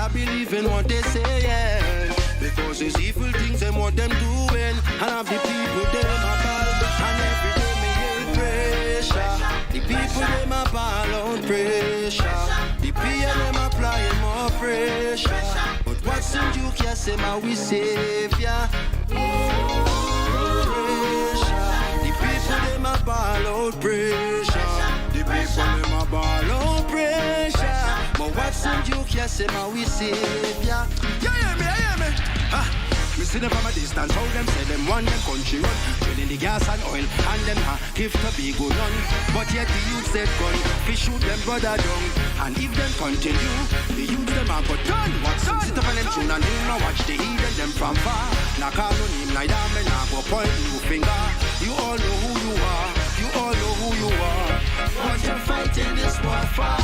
I believe in what they say, yeah. Because it's evil things and what them doing. And have the people them a ball. And every day me hear pressure. The people them a ball on pressure. The PM them applying more pressure. But what's in you can say my we save ya. Pressure. The people them a ball out pressure. The people them a ball out pressure. But what's in you can say my we save ya. Yeah, hear me. Me see them from a distance, how them say them want them country run. Drilling the gas and oil, and them give Tobago none. But yet the youth said gun, we shoot them brother down. And if them continue, the youth them a go done. What's up, sit up on them tune and him now watch the heathen them from far. Now call on him like that, man, I go point you finger. You all know who you are, you all know who you are. What you fighting this war for?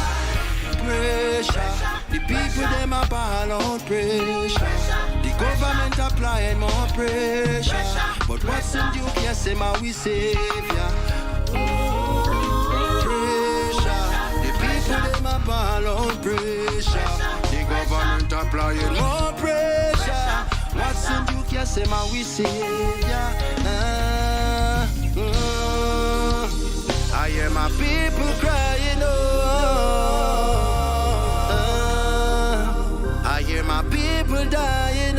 Pressure, the people them a ball on pressure. The government applying more pressure. But what's in you can say my we save ya. Pressure, the people them a ball on pressure. The government applying more pressure. What's in you can say my we save ya. I hear my people crying, I hear my people dying,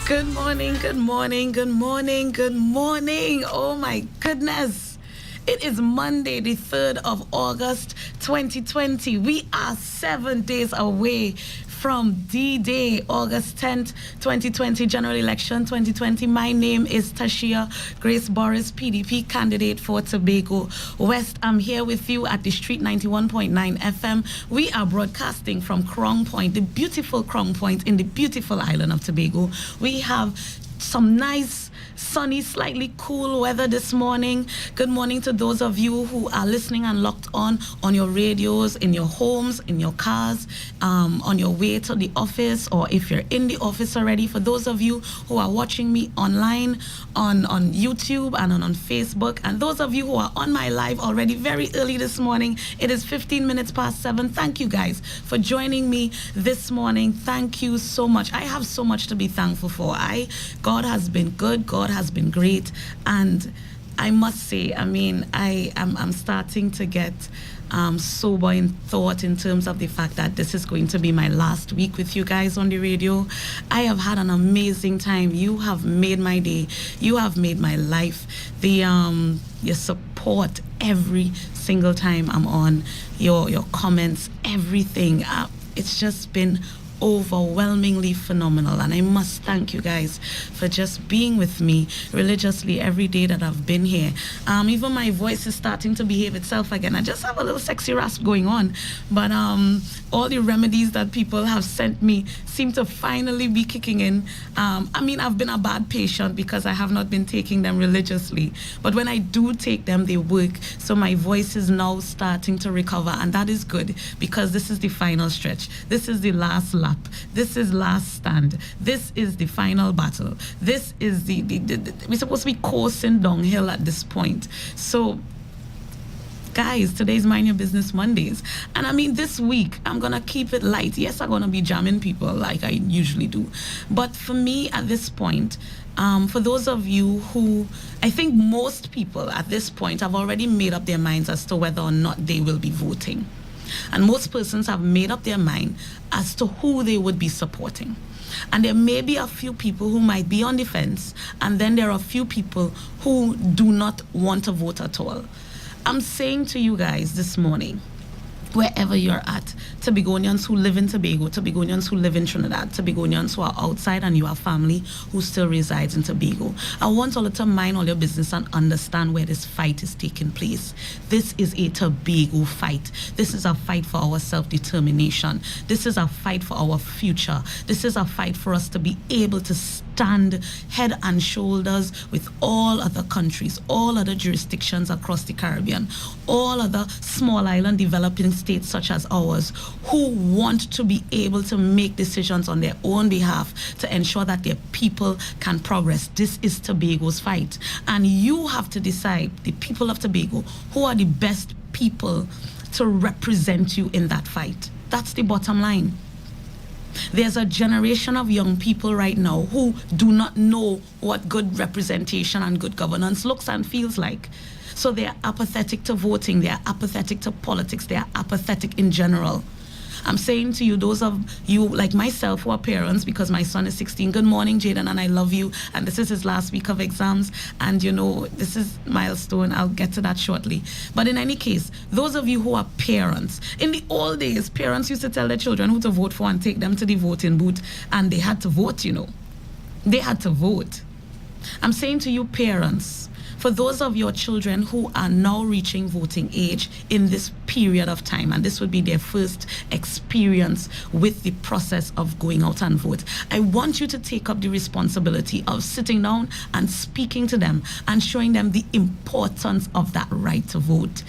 Good morning, good morning, good morning, good morning. Oh my goodness. It is Monday, the 3rd of August, 2020. We are 7 days away from D-Day, August 10th, 2020, General Election 2020. My name is Tashia Grace Boris, PDP candidate for Tobago West. I'm here with you at the street 91.9 FM. We are broadcasting from Crown Point, the beautiful Crown Point in the beautiful island of Tobago. We have some nice, sunny, slightly cool weather this morning. Good morning to those of you who are listening and locked on your radios, in your homes, in your cars, on your way to the office, or if you're in the office already. For those of you who are watching me online on YouTube and on Facebook, and those of you who are on my live already very early this morning, it is 15 minutes past 7. Thank you guys for joining me this morning. Thank you so much. I have so much to be thankful for. God has been good. God has been great, and I must say, I mean, I'm starting to get sober in thought in terms of the fact that this is going to be my last week with you guys on the radio. I have had an amazing time. You have made my day. You have made my life. Your support every single time I'm on, your comments, everything. It's just been overwhelmingly phenomenal, and I must thank you guys for just being with me religiously every day that I've been here. Even my voice is starting to behave itself again. I just have a little sexy rasp going on, but all the remedies that people have sent me seem to finally be kicking in. I mean, I've been a bad patient because I have not been taking them religiously, but when I do take them, they work. So my voice is now starting to recover, and that is good because this is the final stretch. This is the last lap. This is last stand. This is the final battle. This is we're supposed to be coursing downhill at this point. So guys, today's Mind Your Business Mondays. And I mean, this week, I'm going to keep it light. Yes, I'm going to be jamming people like I usually do. But for me, at this point, for those of you who, I think most people at this point have already made up their minds as to whether or not they will be voting. And most persons have made up their mind as to who they would be supporting. And there may be a few people who might be on the fence, and then there are a few people who do not want to vote at all. I'm saying to you guys this morning, wherever you're at, Tobagonians who live in Tobago, Tobagonians who live in Trinidad, Tobagonians who are outside and you have family who still resides in Tobago, I want all to mind all your business and understand where this fight is taking place. This is a Tobago fight. This is a fight for our self-determination. This is a fight for our future. This is a fight for us to be able to stand head and shoulders with all other countries, all other jurisdictions across the Caribbean, all other small island developing states such as ours, who want to be able to make decisions on their own behalf to ensure that their people can progress. This is Tobago's fight. And you have to decide, the people of Tobago, who are the best people to represent you in that fight. That's the bottom line. There's a generation of young people right now who do not know what good representation and good governance looks and feels like. So they're apathetic to voting, they're apathetic to politics, they're apathetic in general. I'm saying to you, those of you like myself who are parents, because my son is 16, good morning, Jaden, and I love you. And this is his last week of exams. And, this is milestone. I'll get to that shortly. But in any case, those of you who are parents, in the old days, parents used to tell their children who to vote for and take them to the voting booth. And they had to vote, They had to vote. I'm saying to you, parents, for those of your children who are now reaching voting age in this period of time, and this would be their first experience with the process of going out and vote, I want you to take up the responsibility of sitting down and speaking to them and showing them the importance of that right to vote.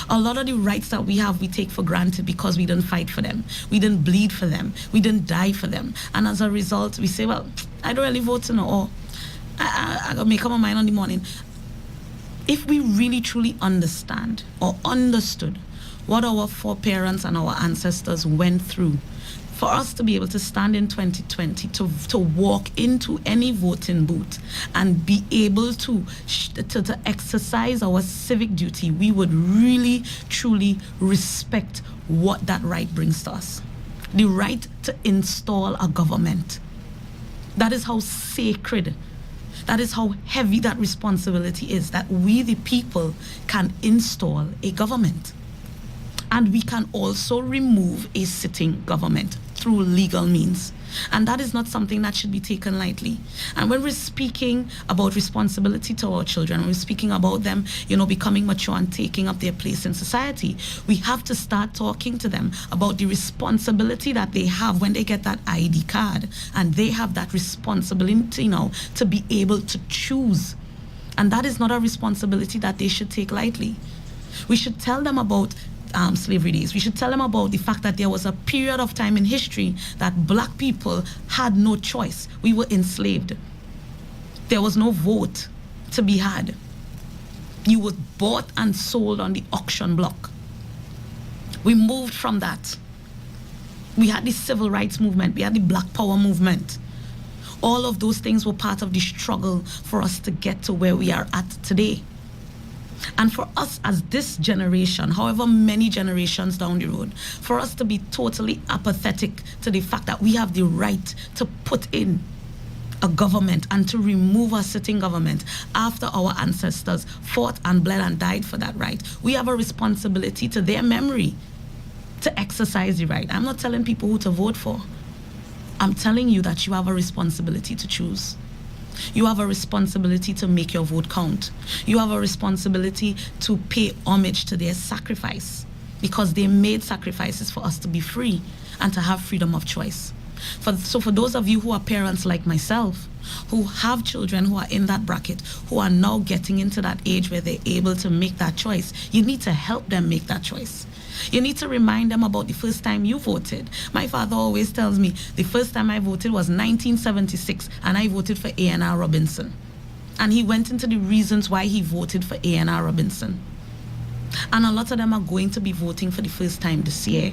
A lot of the rights that we have, we take for granted because we didn't fight for them. We didn't bleed for them. We didn't die for them. And as a result, we say, well, I don't really vote, or I gotta make up my mind on the morning. If we really truly understand or understood what our foreparents and our ancestors went through, for us to be able to stand in 2020, to walk into any voting booth and be able to exercise our civic duty, we would really, truly respect what that right brings to us. The right to install a government. That is how sacred, that is how heavy that responsibility is, that we, the people, can install a government. And we can also remove a sitting government through legal means. And that is not something that should be taken lightly. And when we're speaking about responsibility to our children, when we're speaking about them, becoming mature and taking up their place in society, we have to start talking to them about the responsibility that they have when they get that ID card. And they have that responsibility now to be able to choose. And that is not a responsibility that they should take lightly. We should tell them about slavery days. We should tell them about the fact that there was a period of time in history that black people had no choice. We were enslaved. There was no vote to be had. You were bought and sold on the auction block. We moved from that. We had the civil rights movement. We had the Black Power movement. All of those things were part of the struggle for us to get to where we are at today. And for us as this generation, however many generations down the road, for us to be totally apathetic to the fact that we have the right to put in a government and to remove a sitting government after our ancestors fought and bled and died for that right, we have a responsibility to their memory to exercise the right. I'm not telling people who to vote for. I'm telling you that you have a responsibility to choose. You have a responsibility to make your vote count. You have a responsibility to pay homage to their sacrifice, because they made sacrifices for us to be free and to have freedom of choice. So for those of you who are parents like myself, who have children who are in that bracket, who are now getting into that age where they're able to make that choice, you need to help them make that choice. You need to remind them about the first time you voted. My father always tells me the first time I voted was 1976, and I voted for A.N.R. Robinson. And he went into the reasons why he voted for A.N.R. Robinson. And a lot of them are going to be voting for the first time this year.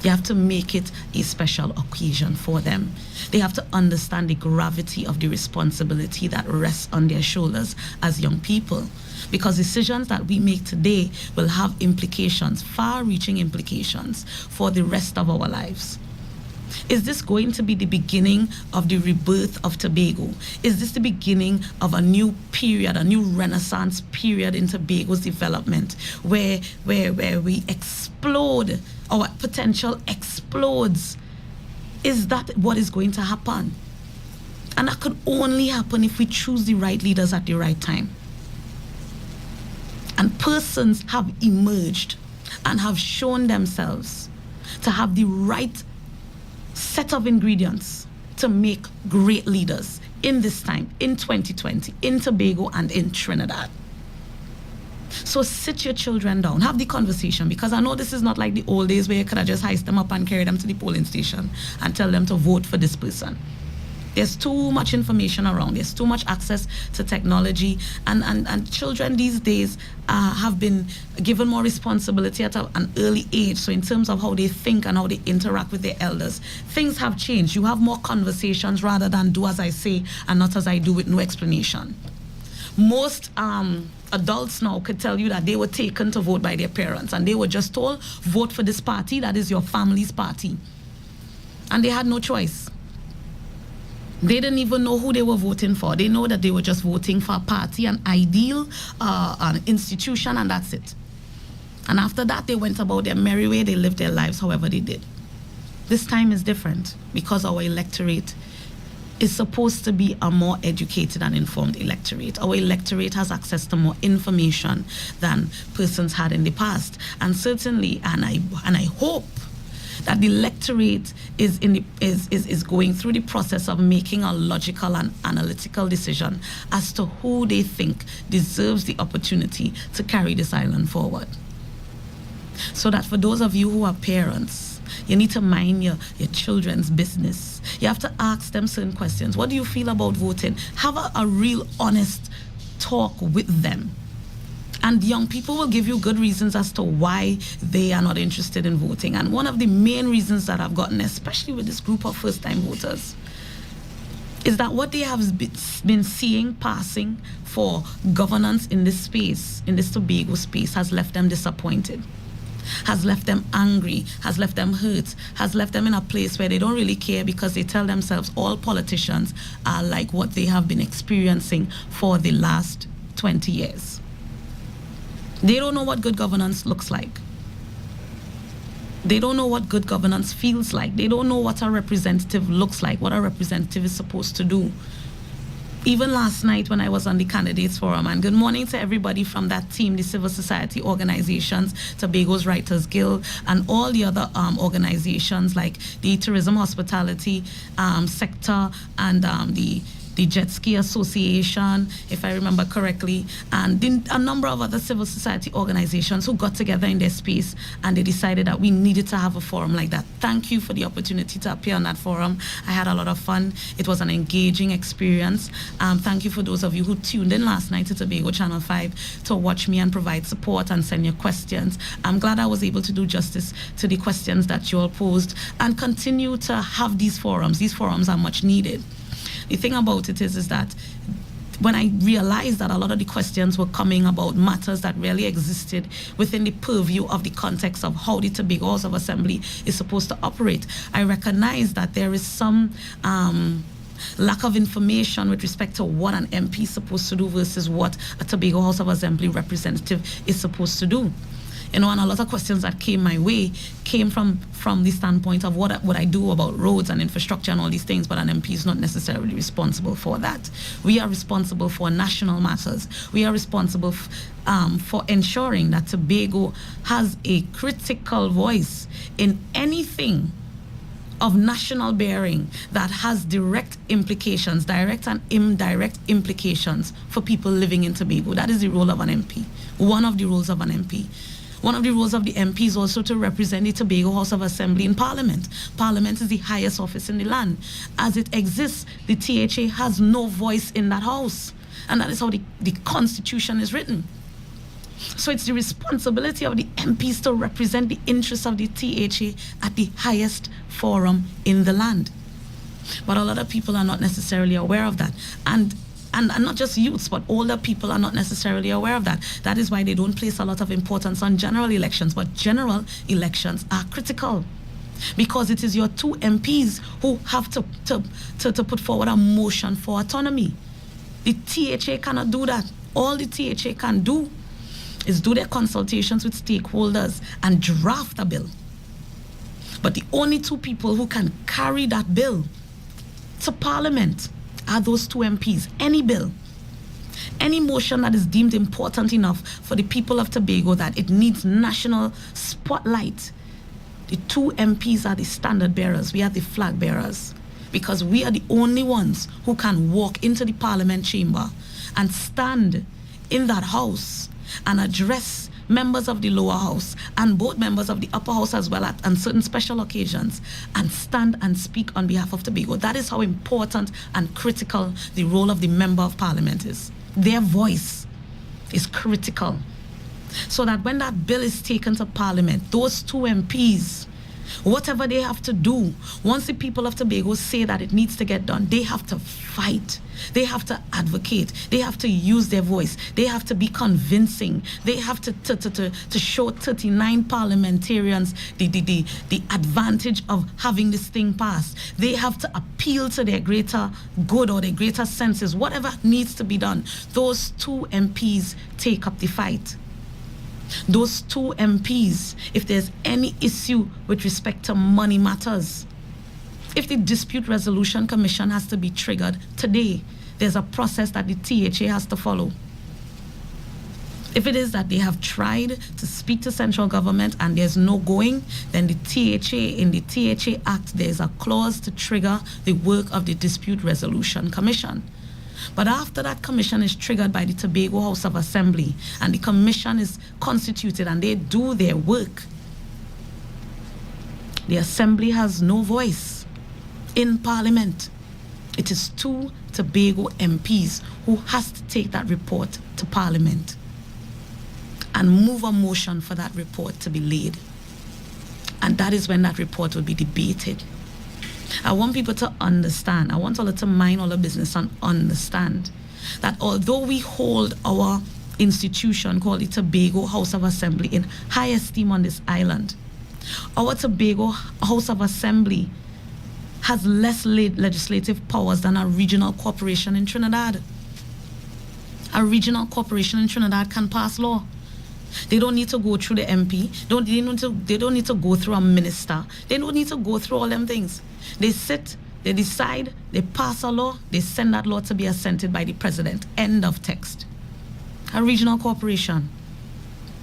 You have to make it a special occasion for them. They have to understand the gravity of the responsibility that rests on their shoulders as young people. Because decisions that we make today will have implications, far-reaching implications for the rest of our lives. Is this going to be the beginning of the rebirth of Tobago? Is this the beginning of a new period, a new renaissance period in Tobago's development, where we explode, our potential explodes? Is that what is going to happen? And that could only happen if we choose the right leaders at the right time. And persons have emerged and have shown themselves to have the right set of ingredients to make great leaders in this time, in 2020, in Tobago and in Trinidad. So sit your children down, have the conversation, because I know this is not like the old days where you could have just heist them up and carry them to the polling station and tell them to vote for this person. There's too much information around. There's too much access to technology. And children these days have been given more responsibility at an early age. So in terms of how they think and how they interact with their elders, things have changed. You have more conversations rather than do as I say and not as I do with no explanation. Most adults now could tell you that they were taken to vote by their parents and they were just told, vote for this party, that is your family's party. And they had no choice. They didn't even know who they were voting for. They know that they were just voting for a party, an ideal, an institution, and that's it. And after that, they went about their merry way. They lived their lives however they did. This time is different because our electorate is supposed to be a more educated and informed electorate. Our electorate has access to more information than persons had in the past. And certainly, and I hope that the electorate is going through the process of making a logical and analytical decision as to who they think deserves the opportunity to carry this island forward. So that for those of you who are parents, you need to mind your children's business. You have to ask them certain questions. What do you feel about voting? Have a real honest talk with them. And young people will give you good reasons as to why they are not interested in voting. And one of the main reasons that I've gotten, especially with this group of first-time voters, is that what they have been seeing passing for governance in this space, in this Tobago space, has left them disappointed, has left them angry, has left them hurt, has left them in a place where they don't really care because they tell themselves all politicians are like what they have been experiencing for the last 20 years. They don't know what good governance looks like. They don't know what good governance feels like. They don't know what a representative looks like, what a representative is supposed to do. Even last night when I was on the Candidates Forum, and good morning to everybody from that team, the civil society organizations, Tobago's Writers Guild, and all the other organizations like the Tourism Hospitality sector and the Jet Ski Association, if I remember correctly, and a number of other civil society organizations who got together in their space and they decided that we needed to have a forum like that. Thank you for the opportunity to appear on that forum. I had a lot of fun. It was an engaging experience. Thank you for those of you who tuned in last night to Tobago Channel 5 to watch me and provide support and send your questions. I'm glad I was able to do justice to the questions that you all posed and continue to have these forums. These forums are much needed. The thing about it is that when I realized that a lot of the questions were coming about matters that really existed within the purview of the context of how the Tobago House of Assembly is supposed to operate, I recognized that there is some lack of information with respect to what an MP is supposed to do versus what a Tobago House of Assembly representative is supposed to do. You know, and a lot of questions that came my way came from the standpoint of what I do about roads and infrastructure and all these things, but an MP is not necessarily responsible for that. We are responsible for national matters. We are responsible for ensuring that Tobago has a critical voice in anything of national bearing that has direct implications, direct and indirect implications for people living in Tobago. That is the role of an MP, one of the roles of an MP. One of the roles of the MP is also to represent the Tobago House of Assembly in Parliament. Parliament is the highest office in the land. As it exists, the THA has no voice in that house. And that is how the Constitution is written. So it's the responsibility of the MPs to represent the interests of the THA at the highest forum in the land. But a lot of people are not necessarily aware of that. And not just youths, but older people are not necessarily aware of that. That is why they don't place a lot of importance on general elections. But general elections are critical because it is your two MPs who have to put forward a motion for autonomy. The THA cannot do that. All the THA can do is do their consultations with stakeholders and draft a bill. But the only two people who can carry that bill to Parliament are those two MPs. Any bill, any motion that is deemed important enough for the people of Tobago that it needs national spotlight, the two MPs are the standard bearers. We are the flag bearers because we are the only ones who can walk into the Parliament chamber and stand in that house and address members of the lower house and both members of the upper house as well on certain special occasions and stand and speak on behalf of Tobago. That is how important and critical the role of the member of parliament is. Their voice is critical. So that when that bill is taken to parliament, those two MPs, whatever they have to do, once the people of Tobago say that it needs to get done, they have to fight. They have to advocate. They have to use their voice. They have to be convincing. They have to show 39 parliamentarians the advantage of having this thing passed. They have to appeal to their greater good or their greater senses. Whatever needs to be done, those two MPs take up the fight. Those two MPs, if there's any issue with respect to money matters, if the Dispute Resolution Commission has to be triggered today, there's a process that the THA has to follow. If it is that they have tried to speak to central government and there's no going, then the THA, in the THA Act, there's a clause to trigger the work of the Dispute Resolution Commission. But after that commission is triggered by the Tobago House of Assembly and the commission is constituted and they do their work, the Assembly has no voice in Parliament. It is two Tobago MPs who has to take that report to Parliament and move a motion for that report to be laid. And that is when that report will be debated. I want people to understand, I want all to mind all the business and understand that although we hold our institution called the Tobago House of Assembly in high esteem on this island, our Tobago House of Assembly has less legislative powers than a regional corporation in Trinidad. A regional corporation in Trinidad can pass law. They don't need to go through the MP. They don't need to go through a minister. They don't need to go through all them things. They sit, they decide, they pass a law, they send that law to be assented by the president. End of text. A regional corporation.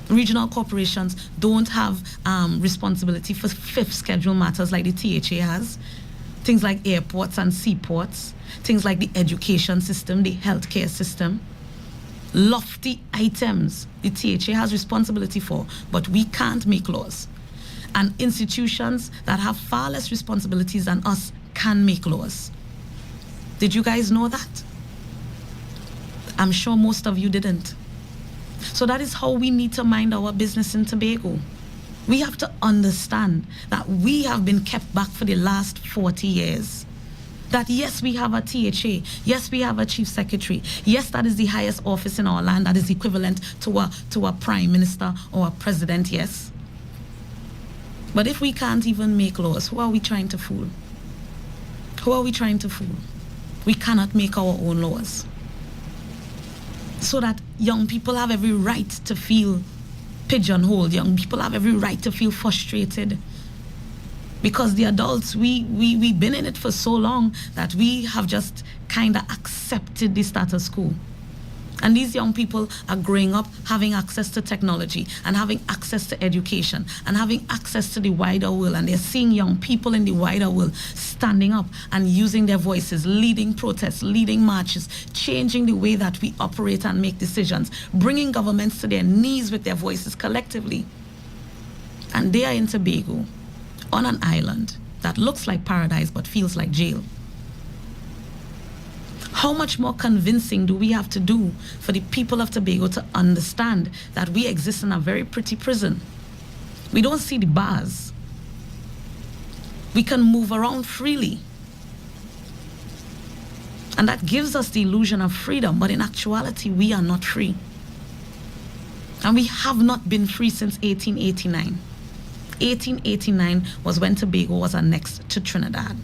Regional corporations don't have responsibility for fifth schedule matters like the THA has. Things like airports and seaports. Things like the education system, the healthcare system. Lofty items the THA has responsibility for, but we can't make laws. And institutions that have far less responsibilities than us can make laws. Did you guys know that? I'm sure most of you didn't. So that is how we need to mind our business in Tobago. We have to understand that we have been kept back for the last 40 years. That yes, we have a THA, yes, we have a chief secretary, yes, that is the highest office in our land, that is equivalent to a prime minister or a president, yes. But if we can't even make laws, who are we trying to fool? Who are we trying to fool? We cannot make our own laws. So that young people have every right to feel pigeonholed, young people have every right to feel frustrated. Because the adults, we've been in it for so long that we have just kind of accepted the status quo. And these young people are growing up having access to technology and having access to education and having access to the wider world. And they're seeing young people in the wider world standing up and using their voices, leading protests, leading marches, changing the way that we operate and make decisions, bringing governments to their knees with their voices collectively. And they are in Tobago, on an island that looks like paradise but feels like jail. How much more convincing do we have to do for the people of Tobago to understand that we exist in a very pretty prison? We don't see the bars. We can move around freely. And that gives us the illusion of freedom, but in actuality, we are not free. And we have not been free since 1889. 1889 was when Tobago was annexed to Trinidad.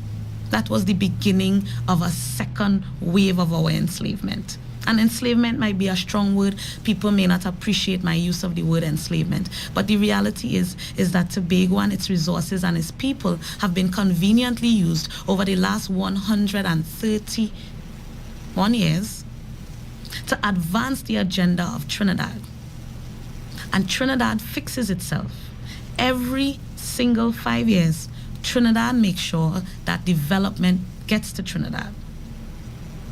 That was the beginning of a second wave of our enslavement. And enslavement might be a strong word. People may not appreciate my use of the word enslavement. But the reality is that Tobago and its resources and its people have been conveniently used over the last 131 years to advance the agenda of Trinidad. And Trinidad fixes itself. Every single 5 years, Trinidad makes sure that development gets to Trinidad.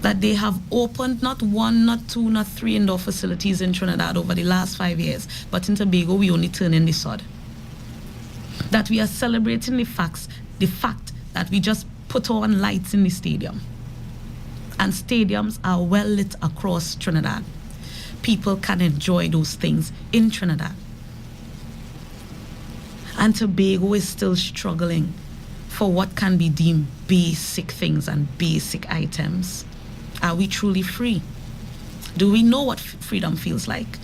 that they have opened not one, not two, not three indoor facilities in Trinidad over the last 5 years, but in Tobago we only turn in the sod. That we are celebrating the fact that we just put on lights in the stadium. And stadiums are well lit across Trinidad. People can enjoy those things in Trinidad. And Tobago is still struggling for what can be deemed basic things and basic items. Are we truly free? Do we know what freedom feels like?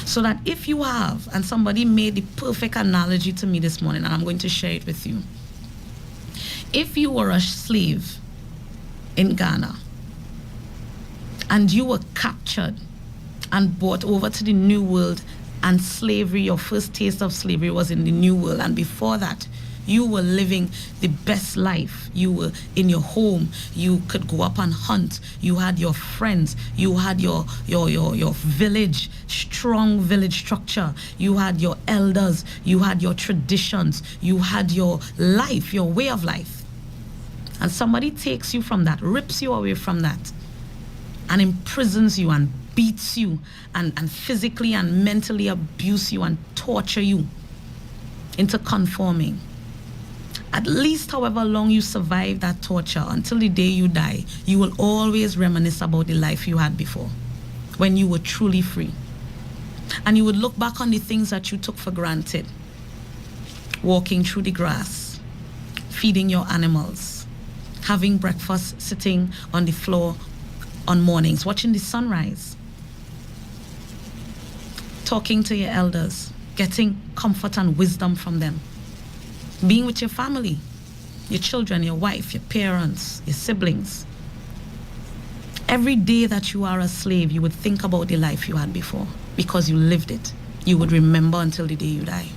So that if you have, and somebody made the perfect analogy to me this morning, and I'm going to share it with you. If you were a slave in Ghana, and you were captured and brought over to the New World, and slavery, your first taste of slavery was in the New World, and before that, you were living the best life. You were in your home. You could go up and hunt. You had your friends. You had your village, strong village structure. You had your elders. You had your traditions. You had your life, your way of life. And somebody takes you from that, rips you away from that, and imprisons you and beats you and physically and mentally abuse you and torture you into conforming. At least however long you survive that torture, until the day you die, you will always reminisce about the life you had before, when you were truly free. And you would look back on the things that you took for granted. Walking through the grass, feeding your animals, having breakfast, sitting on the floor on mornings, watching the sunrise, talking to your elders, getting comfort and wisdom from them, being with your family, your children, your wife, your parents, your siblings. Every day that you are a slave, you would think about the life you had before because you lived it. You would remember until the day you die.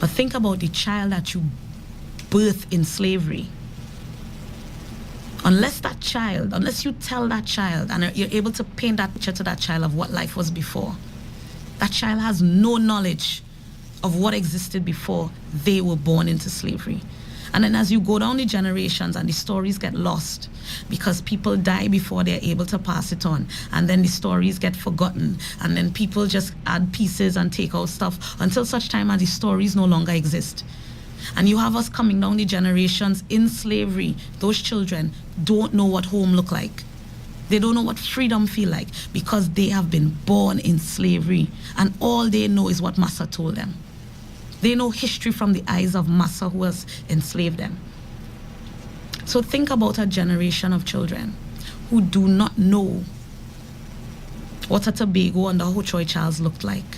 But think about the child that you birth in slavery. Unless you tell that child and you're able to paint that picture to that child of what life was before, that child has no knowledge of what existed before they were born into slavery. And then as you go down the generations and the stories get lost because people die before they're able to pass it on, and then the stories get forgotten, and then people just add pieces and take out stuff until such time as the stories no longer exist. And you have us coming down the generations in slavery. Those children don't know what home look like. They don't know what freedom feel like because they have been born in slavery, and all they know is what Massa told them. They know history from the eyes of Massa, who has enslaved them. So think about a generation of children who do not know what a Tobago under Ho Choi Charles looked like.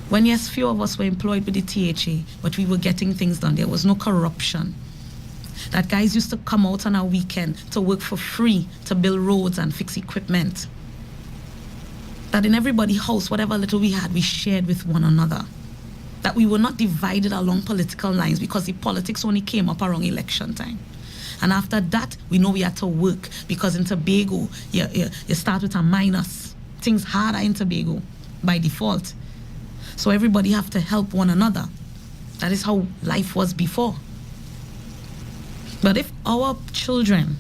When yes, few of us were employed with the THA, but we were getting things done. There was no corruption. That guys used to come out on a weekend to work for free to build roads and fix equipment. That in everybody's house, whatever little we had, we shared with one another. That we were not divided along political lines because the politics only came up around election time. And after that, we know we had to work because in Tobago, you start with a minus. Things harder in Tobago by default. So everybody have to help one another. That is how life was before. But if our children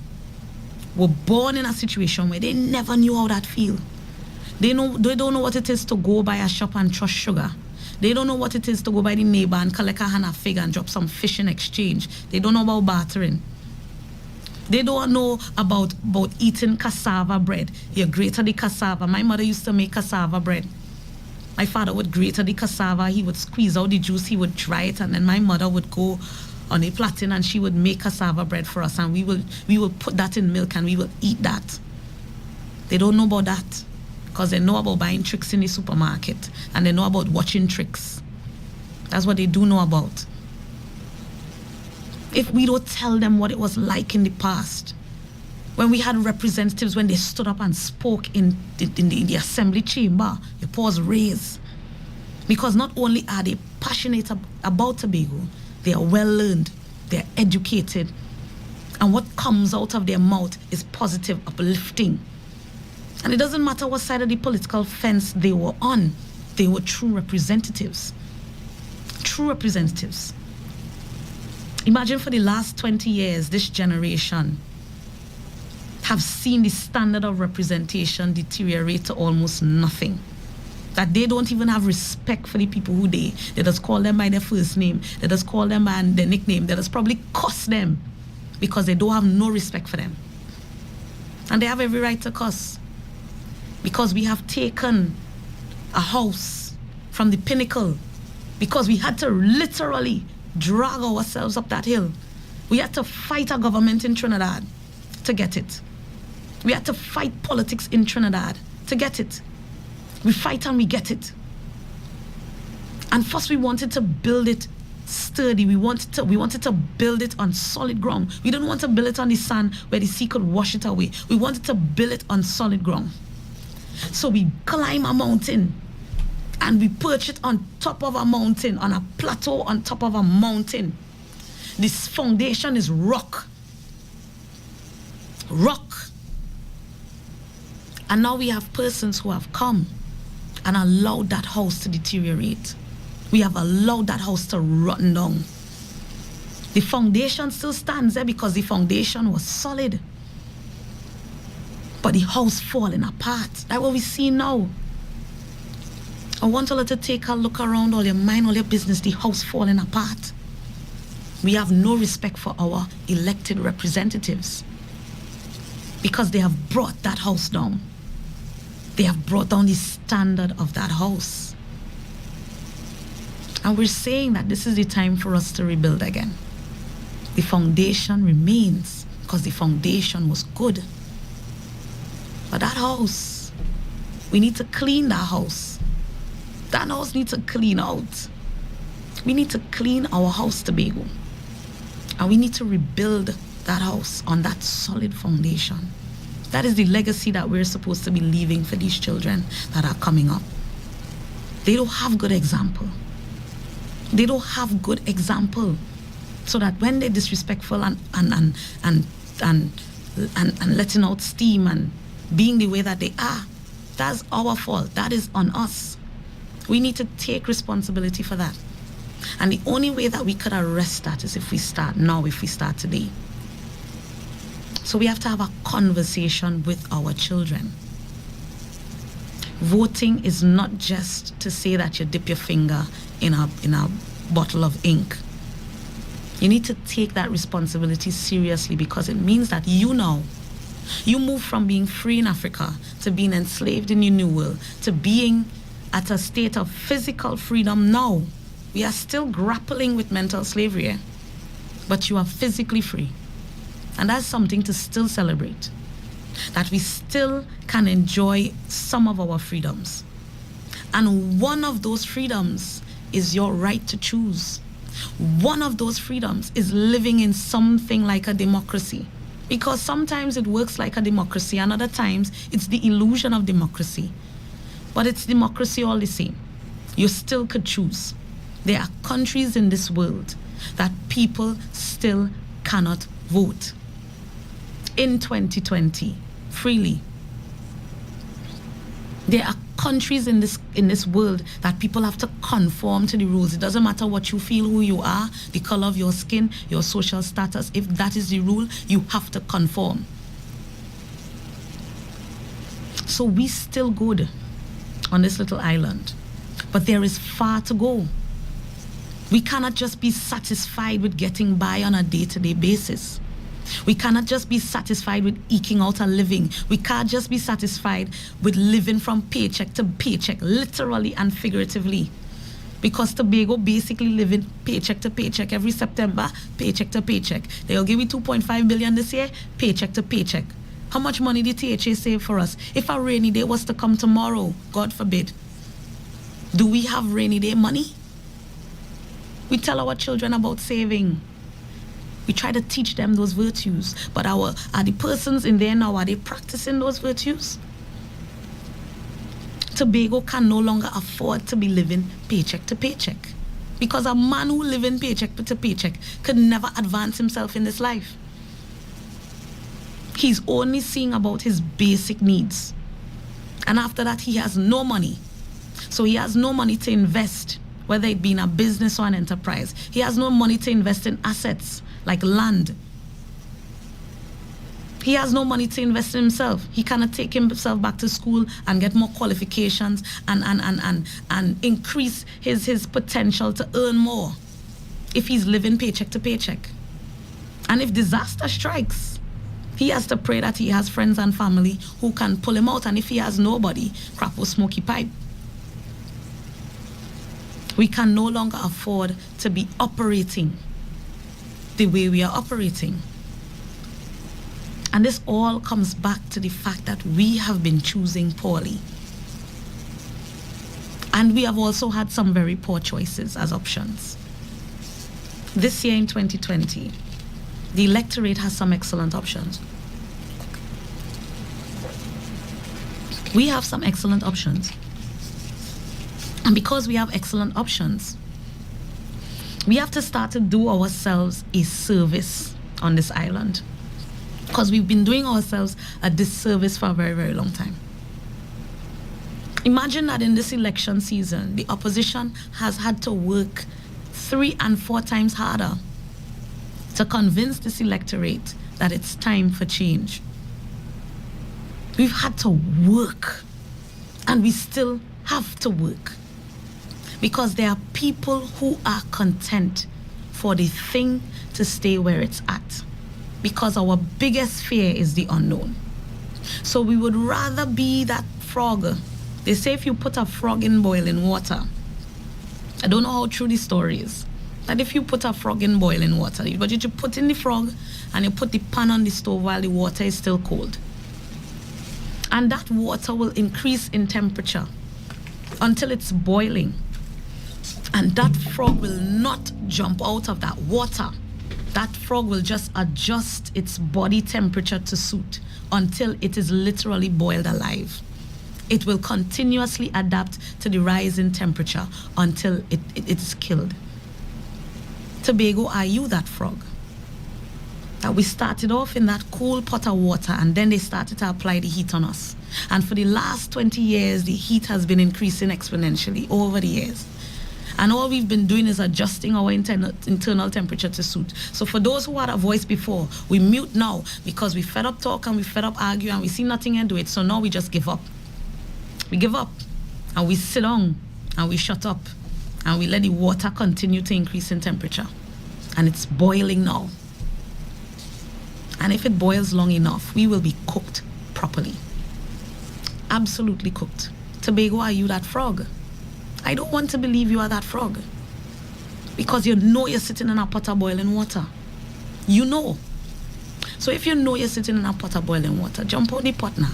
were born in a situation where they never knew how that feel, they don't know what it is to go by a shop and trust sugar. They don't know what it is to go by the neighbor and collect a hand of fig and drop some fish in exchange. They don't know about bartering. They don't know about eating cassava bread. You grate the cassava. My mother used to make cassava bread. My father would grate the cassava. He would squeeze out the juice. He would dry it. And then my mother would go on a platen and she would make cassava bread for us. And we will put that in milk and we will eat that. They don't know about that because they know about buying tricks in the supermarket. And they know about watching tricks. That's what they do know about. If we don't tell them what it was like in the past, when we had representatives, when they stood up and spoke in the assembly chamber, your paws raised. Because not only are they passionate about Tobago, they are well learned, they are educated, and what comes out of their mouth is positive, uplifting. And it doesn't matter what side of the political fence they were on, they were true representatives. True representatives. Imagine for the last 20 years, this generation have seen the standard of representation deteriorate to almost nothing. That they don't even have respect for the people who they just call them by their first name, they just call them by their nickname, they just probably cuss them because they don't have no respect for them. And they have every right to cuss because we have taken a house from the pinnacle, because we had to literally drag ourselves up that hill. We had to fight a government in Trinidad to get it. We had to fight politics in Trinidad to get it. We fight and we get it. And first we wanted to build it sturdy. We wanted to build it on solid ground. We didn't want to build it on the sand where the sea could wash it away. We wanted to build it on solid ground. So we climb a mountain and we perch it on top of a mountain, on a plateau on top of a mountain. This foundation is rock. Rock. And now we have persons who have come and allowed that house to deteriorate. We have allowed that house to rotten down. The foundation still stands there because the foundation was solid. But the house falling apart. That's what we see now. I want you to take a look around all your mind, all your business, the house falling apart. We have no respect for our elected representatives because they have brought that house down. They have brought down the standard of that house. And we're saying that this is the time for us to rebuild again. The foundation remains because the foundation was good. But that house, we need to clean that house. That house needs to clean out. We need to clean our house, Tobago. And we need to rebuild that house on that solid foundation. That is the legacy that we're supposed to be leaving for these children that are coming up. They don't have good example. They don't have good example. So that when they're disrespectful and letting out steam and being the way that they are, that's our fault. That is on us. We need to take responsibility for that. And the only way that we could arrest that is if we start now, if we start today. So we have to have a conversation with our children. Voting is not just to say that you dip your finger in a bottle of ink. You need to take that responsibility seriously because it means that you move from being free in Africa to being enslaved in your new world to being at a state of physical freedom now. We are still grappling with mental slavery, but you are physically free. And that's something to still celebrate. That we still can enjoy some of our freedoms. And one of those freedoms is your right to choose. One of those freedoms is living in something like a democracy. Because sometimes it works like a democracy, and other times it's the illusion of democracy. But it's democracy all the same. You still could choose. There are countries in this world that people still cannot vote in 2020 freely. There are countries in this world that people have to conform to the rules. It doesn't matter what you feel, who you are, the color of your skin, your social status. If that is the rule, you have to conform. So we still good on this little island, but there is far to go. We cannot just be satisfied with getting by on a day-to-day basis. We cannot just be satisfied with eking out a living. We can't just be satisfied with living from paycheck to paycheck, literally and figuratively. Because Tobago basically living paycheck to paycheck every September, paycheck to paycheck. They'll give you 2.5 billion this year, paycheck to paycheck. How much money did THA save for us? If a rainy day was to come tomorrow, God forbid, do we have rainy day money? We tell our children about saving. We try to teach them those virtues. But are the persons in there now, are they practicing those virtues? Tobago can no longer afford to be living paycheck to paycheck. Because a man who living paycheck to paycheck could never advance himself in this life. He's only seeing about his basic needs. And after that, he has no money. So he has no money to invest, whether it be in a business or an enterprise. He has no money to invest in assets like land. He has no money to invest in himself. He cannot take himself back to school and get more qualifications and increase his potential to earn more if he's living paycheck to paycheck. And if disaster strikes, he has to pray that he has friends and family who can pull him out. And if he has nobody, crap will smoky pipe. We can no longer afford to be operating the way we are operating. And this all comes back to the fact that we have been choosing poorly. And we have also had some very poor choices as options. This year in 2020, the electorate has some excellent options. We have some excellent options. And because we have excellent options, we have to start to do ourselves a service on this island. Because we've been doing ourselves a disservice for a very, very long time. Imagine that in this election season, the opposition has had to work 3 and 4 times harder to convince this electorate that it's time for change. We've had to work, and we still have to work. Because there are people who are content for the thing to stay where it's at. Because our biggest fear is the unknown. So we would rather be that frog. They say if you put a frog in boiling water, I don't know how true the story is, that if you put a frog in boiling water, but you put in the frog and you put the pan on the stove while the water is still cold. And that water will increase in temperature until it's boiling. And that frog will not jump out of that water. That frog will just adjust its body temperature to suit until it is literally boiled alive. It will continuously adapt to the rise in temperature until it is killed. Tobago, are you that frog? That we started off in that cool pot of water and then they started to apply the heat on us. And for the last 20 years, the heat has been increasing exponentially over the years. And all we've been doing is adjusting our internal temperature to suit. So for those who had a voice before, we mute now because we fed up talk and we fed up argue and we see nothing and do it. So now we just give up. We give up and we sit down and we shut up and we let the water continue to increase in temperature. And it's boiling now. And if it boils long enough, we will be cooked properly. Absolutely cooked. Tobago, are you that frog? I don't want to believe you are that frog. Because you know you're sitting in a pot of boiling water. You know. So if you know you're sitting in a pot of boiling water, jump out the pot now.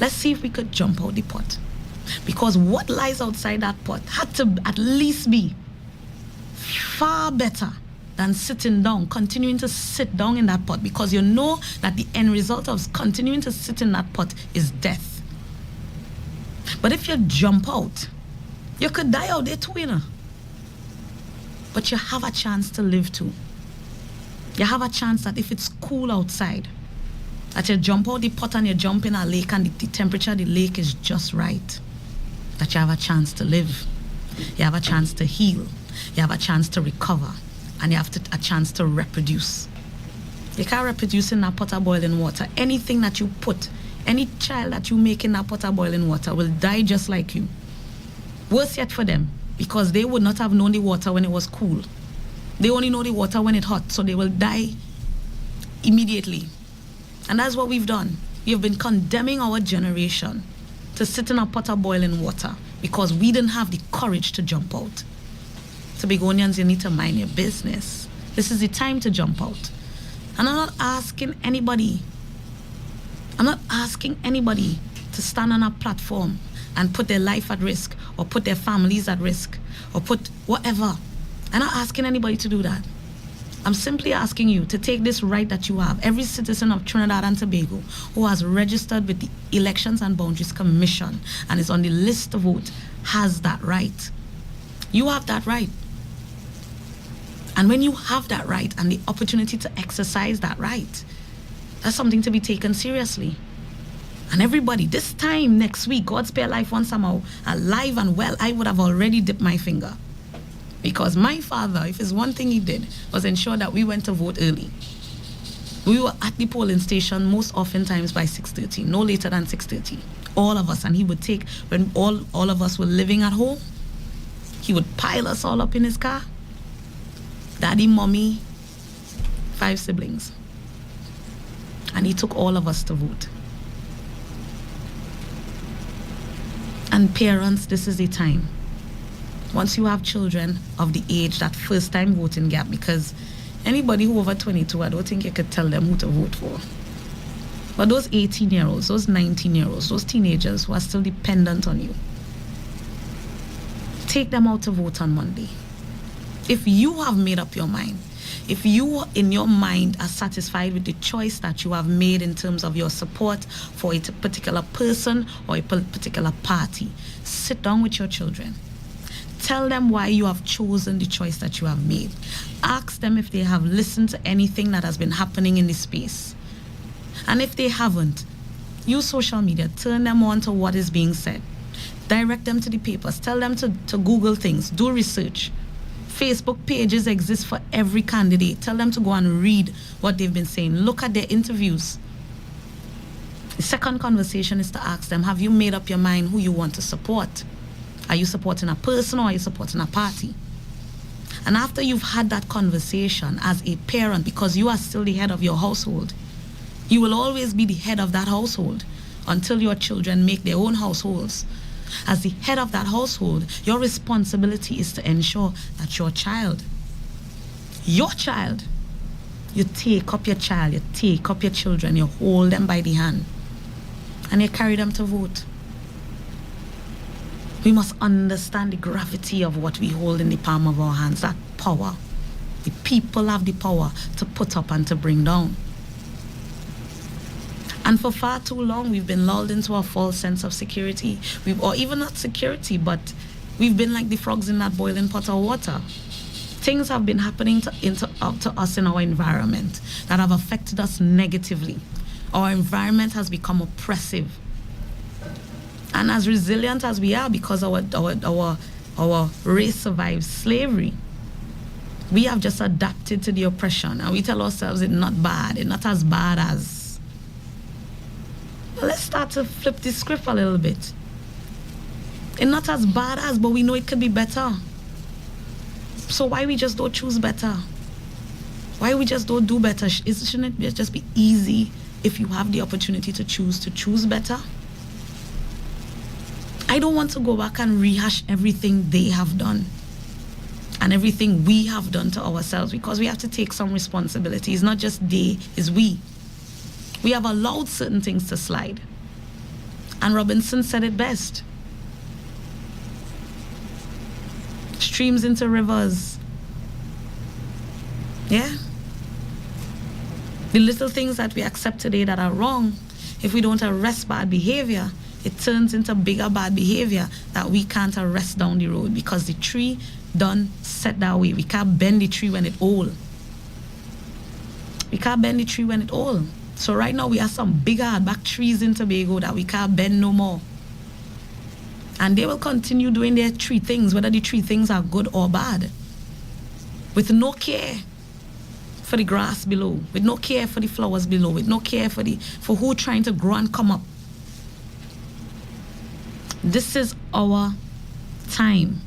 Let's see if we could jump out the pot. Because what lies outside that pot had to at least be far better than sitting down, continuing to sit down in that pot, because you know that the end result of continuing to sit in that pot is death. But if you jump out, you could die out there too, you know. But you have a chance to live too. You have a chance that if it's cool outside, that you jump out the pot and you jump in a lake and the temperature of the lake is just right, that you have a chance to live. You have a chance to heal. You have a chance to recover. And you have a chance to reproduce. You can't reproduce in that pot of boiling water. Anything that you put, any child that you make in that pot of boiling water will die just like you. Worse yet for them, because they would not have known the water when it was cool. They only know the water when it's hot, so they will die immediately. And that's what we've done. We've been condemning our generation to sit in a pot of boiling water because we didn't have the courage to jump out. Tobagonians, you need to mind your business. This is the time to jump out. And I'm not asking anybody to stand on a platform and put their life at risk or put their families at risk or put whatever. I'm not asking anybody to do that. I'm simply asking you to take this right that you have. Every citizen of Trinidad and Tobago who has registered with the Elections and Boundaries Commission and is on the list to vote has that right. You have that right. And when you have that right and the opportunity to exercise that right, that's something to be taken seriously. And everybody, this time next week, God spare life once I'm alive and well, I would have already dipped my finger. Because my father, if it's one thing he did, was ensure that we went to vote early. We were at the polling station most oftentimes by 6:30, no later than 6:30. All of us, and he would take, when all of us were living at home, he would pile us all up in his car. Daddy, mommy, 5 siblings. And he took all of us to vote. And parents, this is the time. Once you have children of the age, that first time voting gap, because anybody who over 22, I don't think you could tell them who to vote for. But those 18-year-olds, those 19-year-olds, those teenagers who are still dependent on you, take them out to vote on Monday. If you have made up your mind, if you in your mind are satisfied with the choice that you have made in terms of your support for a particular person or a particular party, sit down with your children. Tell them why you have chosen the choice that you have made. Ask them if they have listened to anything that has been happening in this space. And if they haven't, use social media. Turn them on to what is being said. Direct them to the papers. Tell them to Google things. Do research. Facebook pages exist for every candidate. Tell them to go and read what they've been saying. Look at their interviews. The second conversation is to ask them, have you made up your mind who you want to support? Are you supporting a person or are you supporting a party? And after you've had that conversation as a parent, because you are still the head of your household, you will always be the head of that household until your children make their own households. As the head of that household, your responsibility is to ensure that your child, you take up your child, you take up your children, you hold them by the hand, and you carry them to vote. We must understand the gravity of what we hold in the palm of our hands, that power. The people have the power to put up and to bring down. And for far too long, we've been lulled into a false sense of security. Or even not security, but we've been like the frogs in that boiling pot of water. Things have been happening to us in our environment that have affected us negatively. Our environment has become oppressive. And as resilient as we are, because our race survived slavery, we have just adapted to the oppression. And we tell ourselves it's not bad, it's not as bad as. Well, let's start to flip the script a little bit. It's not as bad as, but we know it could be better. So why we just don't choose better? Why we just don't do better? Shouldn't it just be easy if you have the opportunity to choose better? I don't want to go back and rehash everything they have done and everything we have done to ourselves, because we have to take some responsibility. It's not just they, it's we. We have allowed certain things to slide. And Robinson said it best. Streams into rivers. Yeah? The little things that we accept today that are wrong, if we don't arrest bad behavior, it turns into bigger bad behavior that we can't arrest down the road, because the tree done set that way. We can't bend the tree when it's old. We can't bend the tree when it's old. So right now we have some big hardback trees in Tobago that we can't bend no more. And they will continue doing their tree things, whether the tree things are good or bad, with no care for the grass below, with no care for the flowers below, with no care for who trying to grow and come up. This is our time.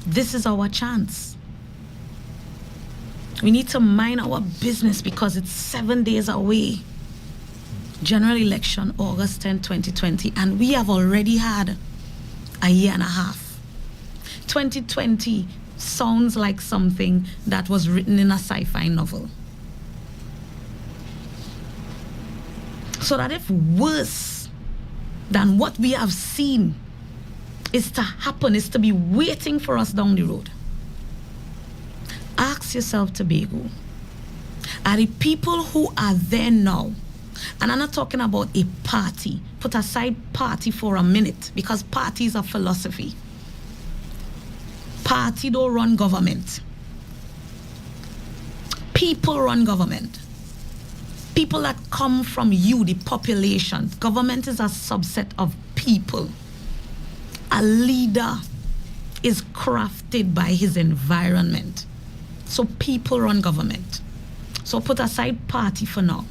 This is our chance. We need to mind our business, because it's 7 days away. General election, August 10, 2020. And we have already had a year and a half. 2020 sounds like something that was written in a sci-fi novel. So that if worse than what we have seen is to happen, is to be waiting for us down the road, ask yourself, Tobago, are the people who are there now, and I'm not talking about a party, put aside party for a minute, because party is a philosophy. Party don't run government. People run government. People that come from you, the population. Government is a subset of people. A leader is crafted by his environment. So people run government. So put aside party for now.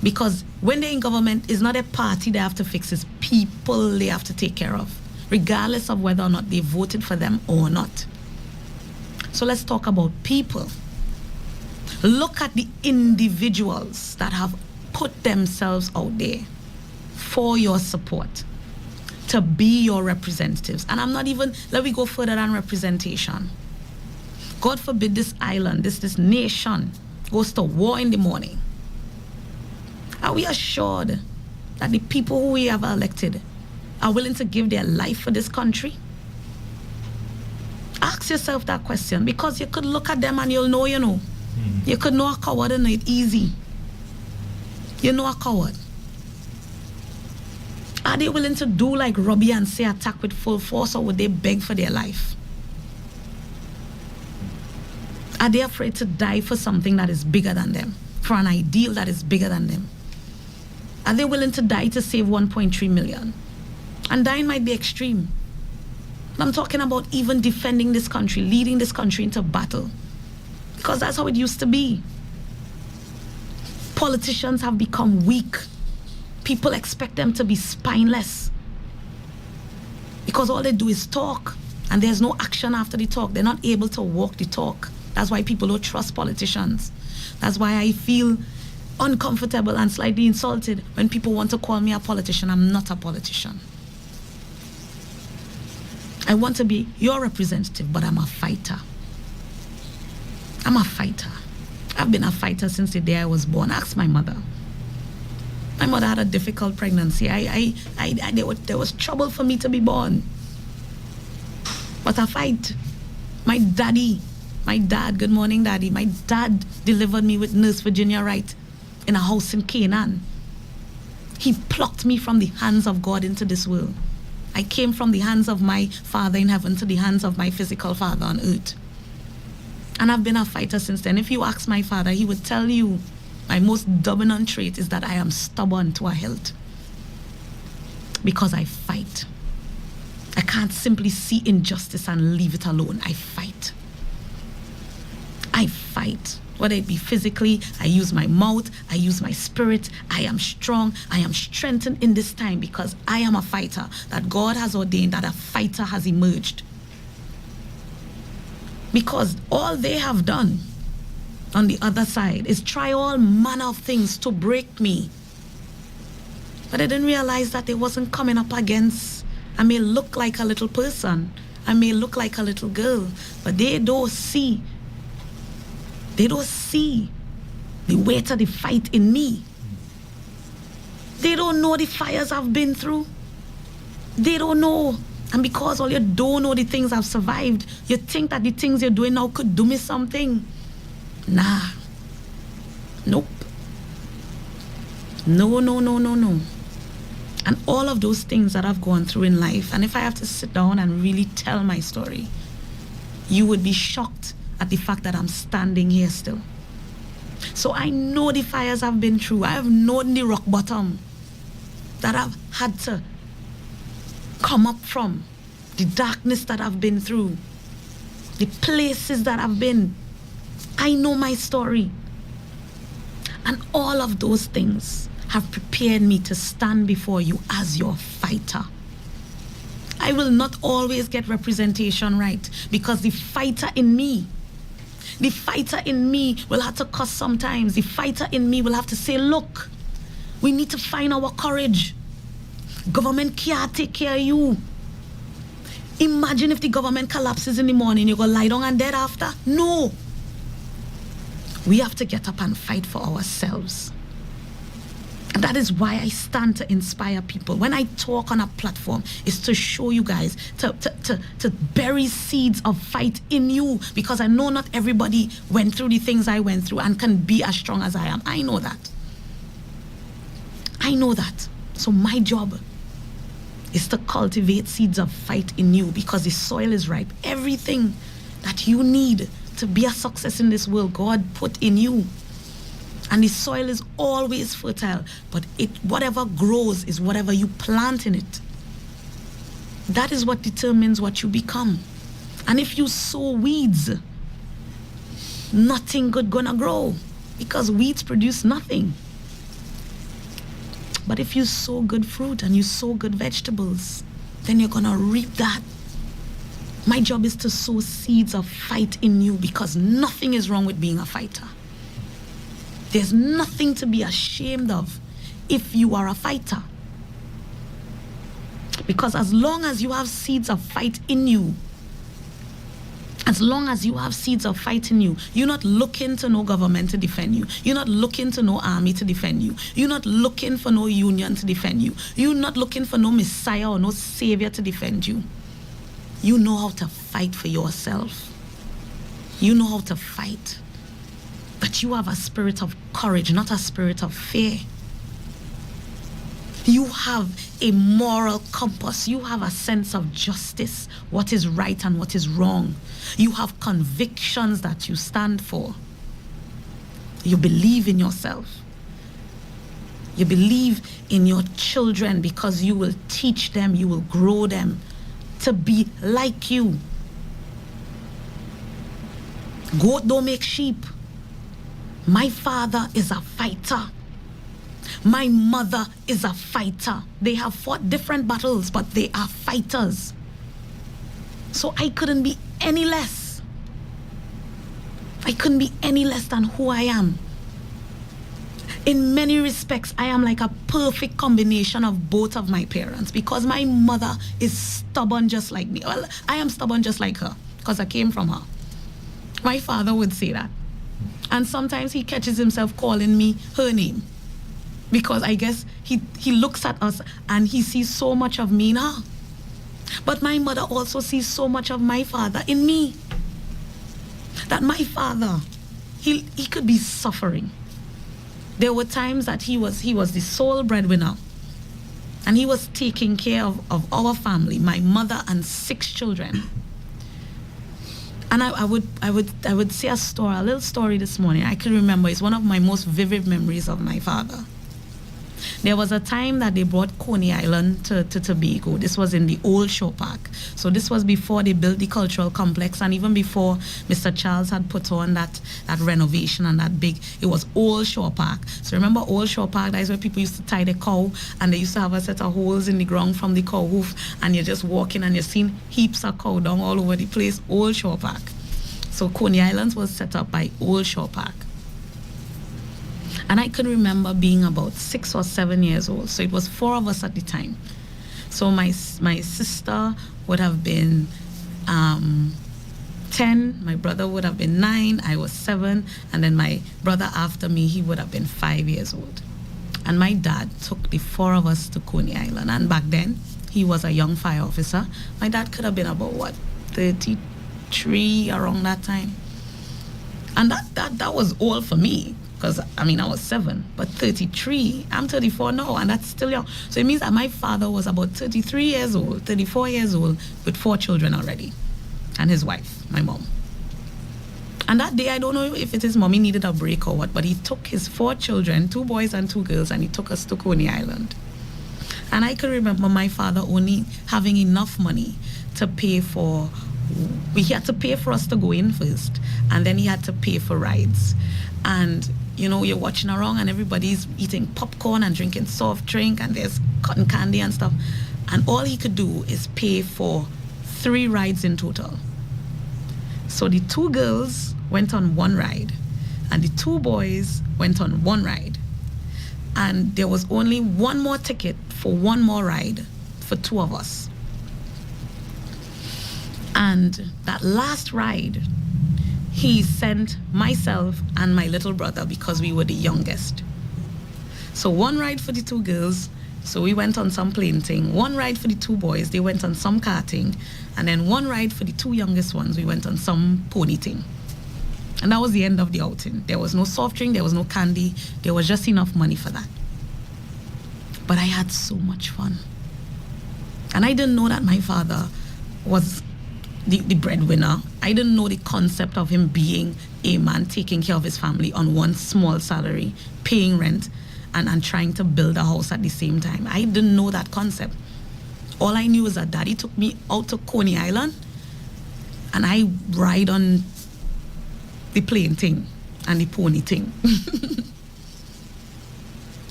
Because when they're in government, it's not a party they have to fix, it's people they have to take care of, regardless of whether or not they voted for them or not. So let's talk about people. Look at the individuals that have put themselves out there for your support, to be your representatives. And I'm not even, let me go further than representation. God forbid this island, this nation goes to war in the morning. Are we assured that the people who we have elected are willing to give their life for this country? Ask yourself that question, because you could look at them and you'll know, You could know a coward and it's easy. You know a coward. Are they willing to do like Robbie and say attack with full force, or would they beg for their life? Are they afraid to die for something that is bigger than them, for an ideal that is bigger than them? Are they willing to die to save 1.3 million? And dying might be extreme. I'm talking about even defending this country, leading this country into battle. Because that's how it used to be. Politicians have become weak. People expect them to be spineless. Because all they do is talk, and there's no action after the talk. They're not able to walk the talk. That's why people don't trust politicians. That's why I feel uncomfortable and slightly insulted when people want to call me a politician. I'm not a politician. I want to be your representative, but I'm a fighter. I'm a fighter. I've been a fighter since the day I was born. Ask my mother. My mother had a difficult pregnancy. There was trouble for me to be born. But I fight. My dad, good morning, Daddy. My dad delivered me with Nurse Virginia Wright in a house in Canaan. He plucked me from the hands of God into this world. I came from the hands of my Father in heaven to the hands of my physical father on earth. And I've been a fighter since then. If you ask my father, he would tell you my most dominant trait is that I am stubborn to a hilt. Because I fight. I can't simply see injustice and leave it alone. I fight. I fight. Whether it be physically, I use my mouth, I use my spirit. I am strong. I am strengthened in this time because I am a fighter. That God has ordained that a fighter has emerged. Because all they have done on the other side is try all manner of things to break me. But I didn't realize that it wasn't coming up against, I may look like a little person, I may look like a little girl, but they don't see the weight of the fight in me. They don't know the fires I've been through. They don't know. And because all you don't know the things I've survived, you think that the things you're doing now could do me something. Nah. Nope. No. And all of those things that I've gone through in life, and if I have to sit down and really tell my story, you would be shocked at the fact that I'm standing here still. So I know the fires I've been through. I have known the rock bottom that I've had to come up from, the darkness that I've been through, the places that I've been. I know my story. And all of those things have prepared me to stand before you as your fighter. I will not always get representation right, because the fighter in me will have to cuss sometimes. The fighter in me will have to say, look, we need to find our courage. Government can't take care of you. Imagine if the government collapses in the morning, you go lie down and dead after. No. We have to get up and fight for ourselves. And that is why I stand to inspire people. When I talk on a platform, it's to show you guys, to bury seeds of fight in you. Because I know not everybody went through the things I went through and can be as strong as I am. I know that. So my job is to cultivate seeds of fight in you, because the soil is ripe. Everything that you need to be a success in this world, God put in you. And the soil is always fertile, but whatever grows is whatever you plant in it. That is what determines what you become. And if you sow weeds, nothing good gonna grow. because weeds produce nothing. But if you sow good fruit and you sow good vegetables, then you're going to reap that. My job is to sow seeds of fight in you, because nothing is wrong with being a fighter. There's nothing to be ashamed of if you are a fighter. Because as long as you have seeds of fight in you, you're not looking to no government to defend you. You're not looking to no army to defend you. You're not looking for no union to defend you. You're not looking for no Messiah or no Savior to defend you. You know how to fight for yourself. You know how to fight. But you have a spirit of courage, not a spirit of fear. You have a moral compass. You have a sense of justice, what is right and what is wrong. You have convictions that you stand for. You believe in yourself. You believe in your children, because you will teach them, you will grow them to be like you. Goat don't make sheep. My father is a fighter. My mother is a fighter. They have fought different battles, but they are fighters. So I couldn't be any less. I couldn't be any less than who I am. In many respects, I am like a perfect combination of both of my parents, because my mother is stubborn just like me. Well, I am stubborn just like her, because I came from her. My father would say that. And sometimes he catches himself calling me her name, because I guess he looks at us and he sees so much of me in her. But my mother also sees so much of my father in me. That my father, he could be suffering. There were times that he was the sole breadwinner, and he was taking care of our family, my mother and 6 children. And I would say a little story this morning. I can remember, it's one of my most vivid memories of my father. There was a time that they brought Coney Island to Tobago. This was in the old Shore Park. So this was before they built the cultural complex, and even before Mr. Charles had put on that renovation and that big, it was Old Shore Park. So remember Old Shore Park, that is where people used to tie the cow, and they used to have a set of holes in the ground from the cow hoof, and you're just walking and you're seeing heaps of cow dung all over the place. Old Shore Park. So Coney Island was set up by Old Shore Park. And I can remember being about 6 or 7 years old. So it was 4 of us at the time. So my sister would have been 10, my brother would have been 9, I was 7, and then my brother after me, he would have been 5 years old. And my dad took the 4 of us to Coney Island. And back then, he was a young fire officer. My dad could have been about, 33, around that time. And that was all for me. Because, I was 7, but 33, I'm 34 now, and that's still young. So it means that my father was about 33 years old, 34 years old, with 4 children already, and his wife, my mom. And that day, I don't know if it is mommy needed a break or what, but he took his 4 children, 2 boys and 2 girls, and he took us to Coney Island. And I can remember my father only having enough money to pay for, he had to pay for us to go in first, and then he had to pay for rides. And you're watching around and everybody's eating popcorn and drinking soft drink, and there's cotton candy and stuff. And all he could do is pay for 3 rides in total. So the 2 girls went on 1 ride, and the 2 boys went on 1 ride. And there was only 1 more ticket for 1 more ride for 2 of us. And that last ride, he sent myself and my little brother, because we were the youngest. So 1 ride for the 2 girls, so we went on some painting. 1 ride for the 2 boys, they went on some karting. And then 1 ride for the 2 youngest ones, we went on some pony thing. And that was the end of the outing. There was no soft drink, there was no candy, there was just enough money for that. But I had so much fun. And I didn't know that my father was the breadwinner. I didn't know the concept of him being a man taking care of his family on 1 small salary, paying rent, and trying to build a house at the same time. I didn't know that concept. All I knew is that Daddy took me out to Coney Island, and I ride on the plane thing. and the pony thing.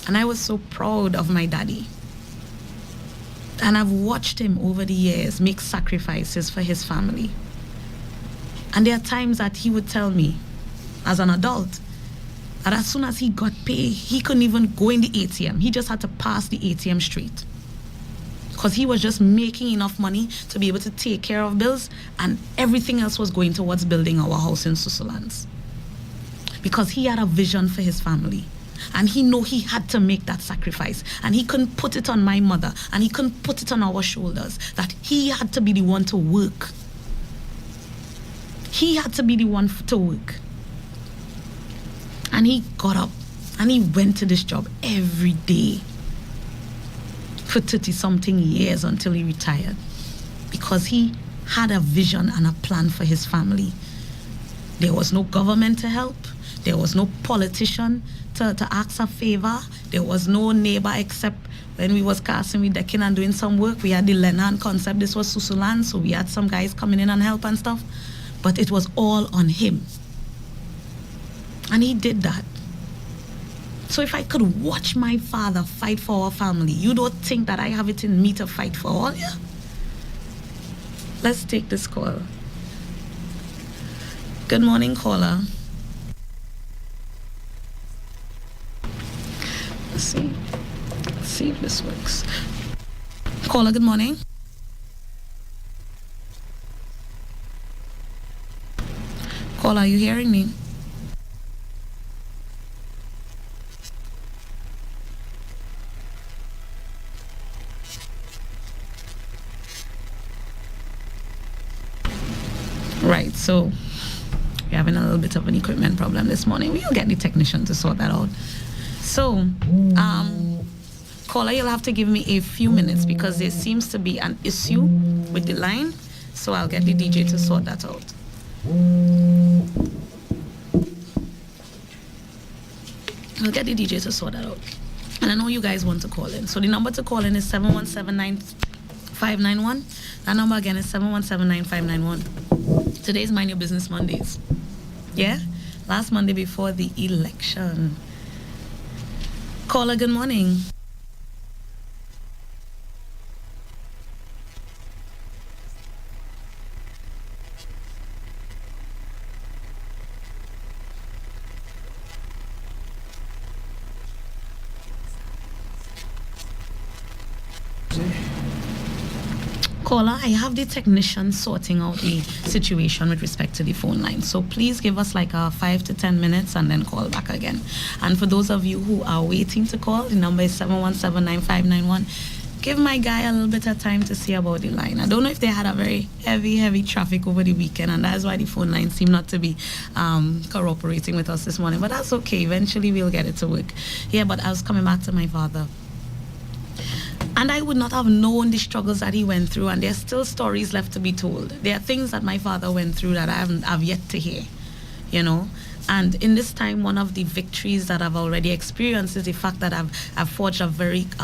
And I was so proud of my daddy. And I've watched him over the years make sacrifices for his family. And there are times that he would tell me, as an adult, that as soon as he got pay, he couldn't even go in the ATM. He just had to pass the ATM straight. Because he was just making enough money to be able to take care of bills, and everything else was going towards building our house in Susurlands. Because he had a vision for his family. And he knew he had to make that sacrifice. And he couldn't put it on my mother. And he couldn't put it on our shoulders. That he had to be the one to work. He had to be the one to work. And he got up and he went to this job every day for 30-something years until he retired. Because he had a vision and a plan for his family. There was no government to help. There was no politician to ask a favor. There was no neighbor except when we was casting with decking and doing some work. We had the Lennon concept. This was Susurlands, so we had some guys coming in and help and stuff. But it was all on him. And he did that. So if I could watch my father fight for our family, you don't think that I have it in me to fight for all? Yeah. Let's take this call. Good morning, caller. Let's see if this works. Caller, good morning. Caller, are you hearing me? Right, so we're having a little bit of an equipment problem this morning. We'll get the technician to sort that out. So, caller, you'll have to give me a few minutes because there seems to be an issue with the line. So I'll get the DJ to sort that out. I'll get the DJ to sort that out. And I know you guys want to call in. So the number to call in is 717-9591. That number again is 717-9591. Today's Mind Your Business Mondays. Yeah? Last Monday before the election. Caller, good morning. Caller, I have the technician sorting out the situation with respect to the phone line. So please give us like 5 to 10 minutes and then call back again. And for those of you who are waiting to call, the number is 717-9591. Give my guy a little bit of time to see about the line. I don't know if they had a very heavy traffic over the weekend, and that's why the phone line seemed not to be cooperating with us this morning. But that's okay. Eventually we'll get it to work. Yeah, but I was coming back to my father. And I would not have known the struggles that he went through, and there's still stories left to be told. There are things that my father went through that I've yet to hear, you know. And in this time, one of the victories that I've already experienced is the fact that I've forged a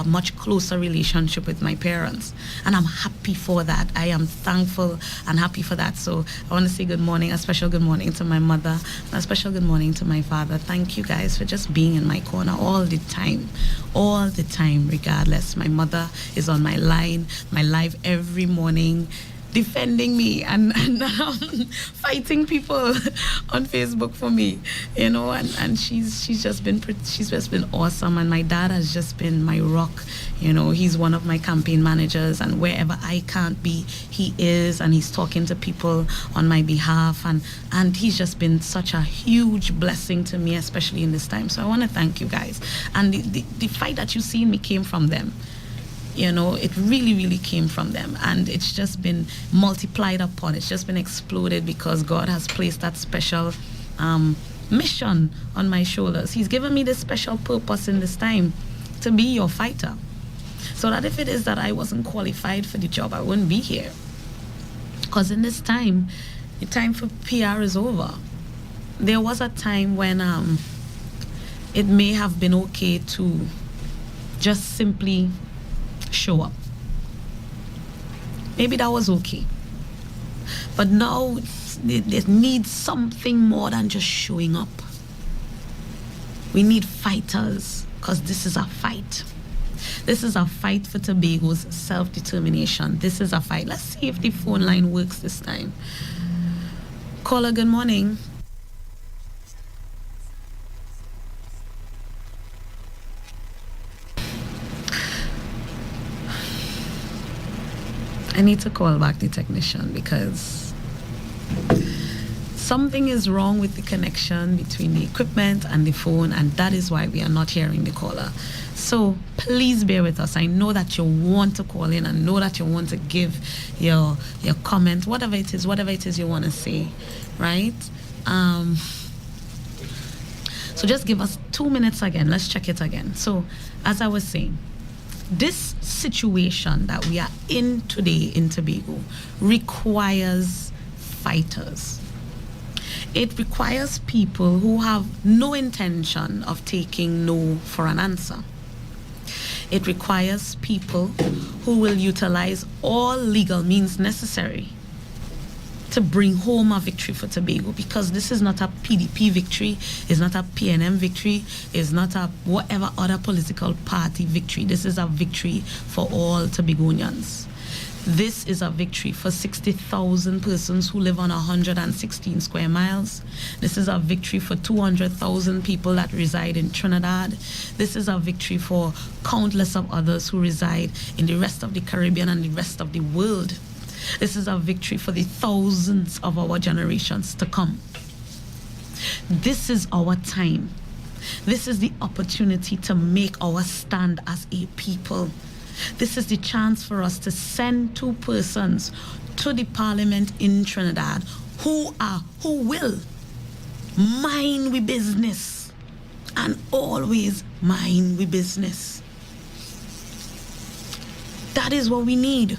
much closer relationship with my parents. And I'm happy for that. I am thankful and happy for that. So I want to say good morning, a special good morning to my mother, and a special good morning to my father. Thank you guys for just being in my corner all the time, regardless. My mother is on my line, my live every morning, defending me and fighting people on Facebook for me, you know, and she's just been awesome. And my dad has just been my rock, you know. He's one of my campaign managers, and wherever I can't be, he is, and he's talking to people on my behalf, and he's just been such a huge blessing to me, especially in this time. So I want to thank you guys. And the fight that you see in me came from them. You know, it really came from them, and it's just been multiplied upon. It's just been exploded because God has placed that special mission on my shoulders. He's given me this special purpose in this time to be your fighter, so that if it is that I wasn't qualified for the job, I wouldn't be here. Because in this time, the time for PR is over. There was a time when it may have been okay to just simply show up. Maybe that was okay. But now it needs something more than just showing up. We need fighters, because this is a fight. This is a fight for Tobago's self-determination. This is a fight. Let's see if the phone line works this time. Caller, good morning. I need to call back the technician because something is wrong with the connection between the equipment and the phone, and that is why we are not hearing the caller. So please bear with us. I know that you want to call in and know that you want to give your comment, whatever it is you want to say, right? So just give us 2 minutes again. Let's check it again. So as I was saying, this situation that we are in today in Tobago requires fighters. It requires people who have no intention of taking no for an answer. It requires people who will utilize all legal means necessary to bring home a victory for Tobago, because this is not a PDP victory, it's not a PNM victory, it's not a whatever other political party victory. This is a victory for all Tobagonians. This is a victory for 60,000 persons who live on 116 square miles. This is a victory for 200,000 people that reside in Trinidad. This is a victory for countless of others who reside in the rest of the Caribbean and the rest of the world. This is a victory for the thousands of our generations to come. This is our time. This is the opportunity to make our stand as a people. This is the chance for us to send 2 persons to the parliament in Trinidad who will mind we business and always mind we business. That is what we need.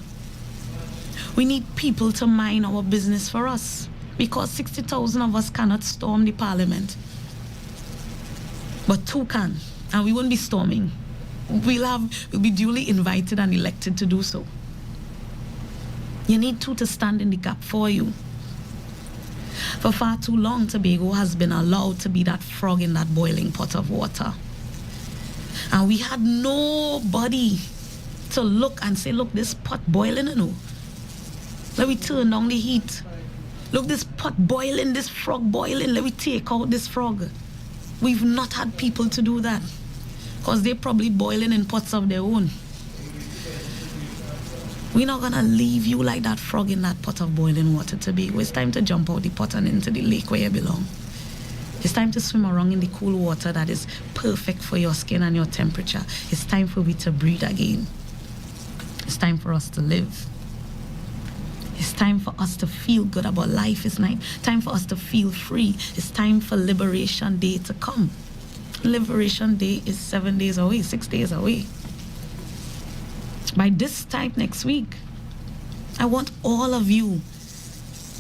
We need people to mind our business for us, because 60,000 of us cannot storm the parliament. But 2 can, and we won't be storming. We'll be duly invited and elected to do so. You need 2 to stand in the gap for you. For far too long, Tobago has been allowed to be that frog in that boiling pot of water. And we had nobody to look and say, look, this pot boiling, you know. Let me turn down the heat. Look, this pot boiling, this frog boiling. Let me take out this frog. We've not had people to do that, because they're probably boiling in pots of their own. We're not going to leave you like that frog in that pot of boiling water, Tobago. It's time to jump out the pot and into the lake where you belong. It's time to swim around in the cool water that is perfect for your skin and your temperature. It's time for we to breathe again. It's time for us to live. It's time for us to feel good about life. It's time for us to feel free. It's time for Liberation Day to come. Liberation Day is 7 days away, 6 days away. By this time next week, I want all of you,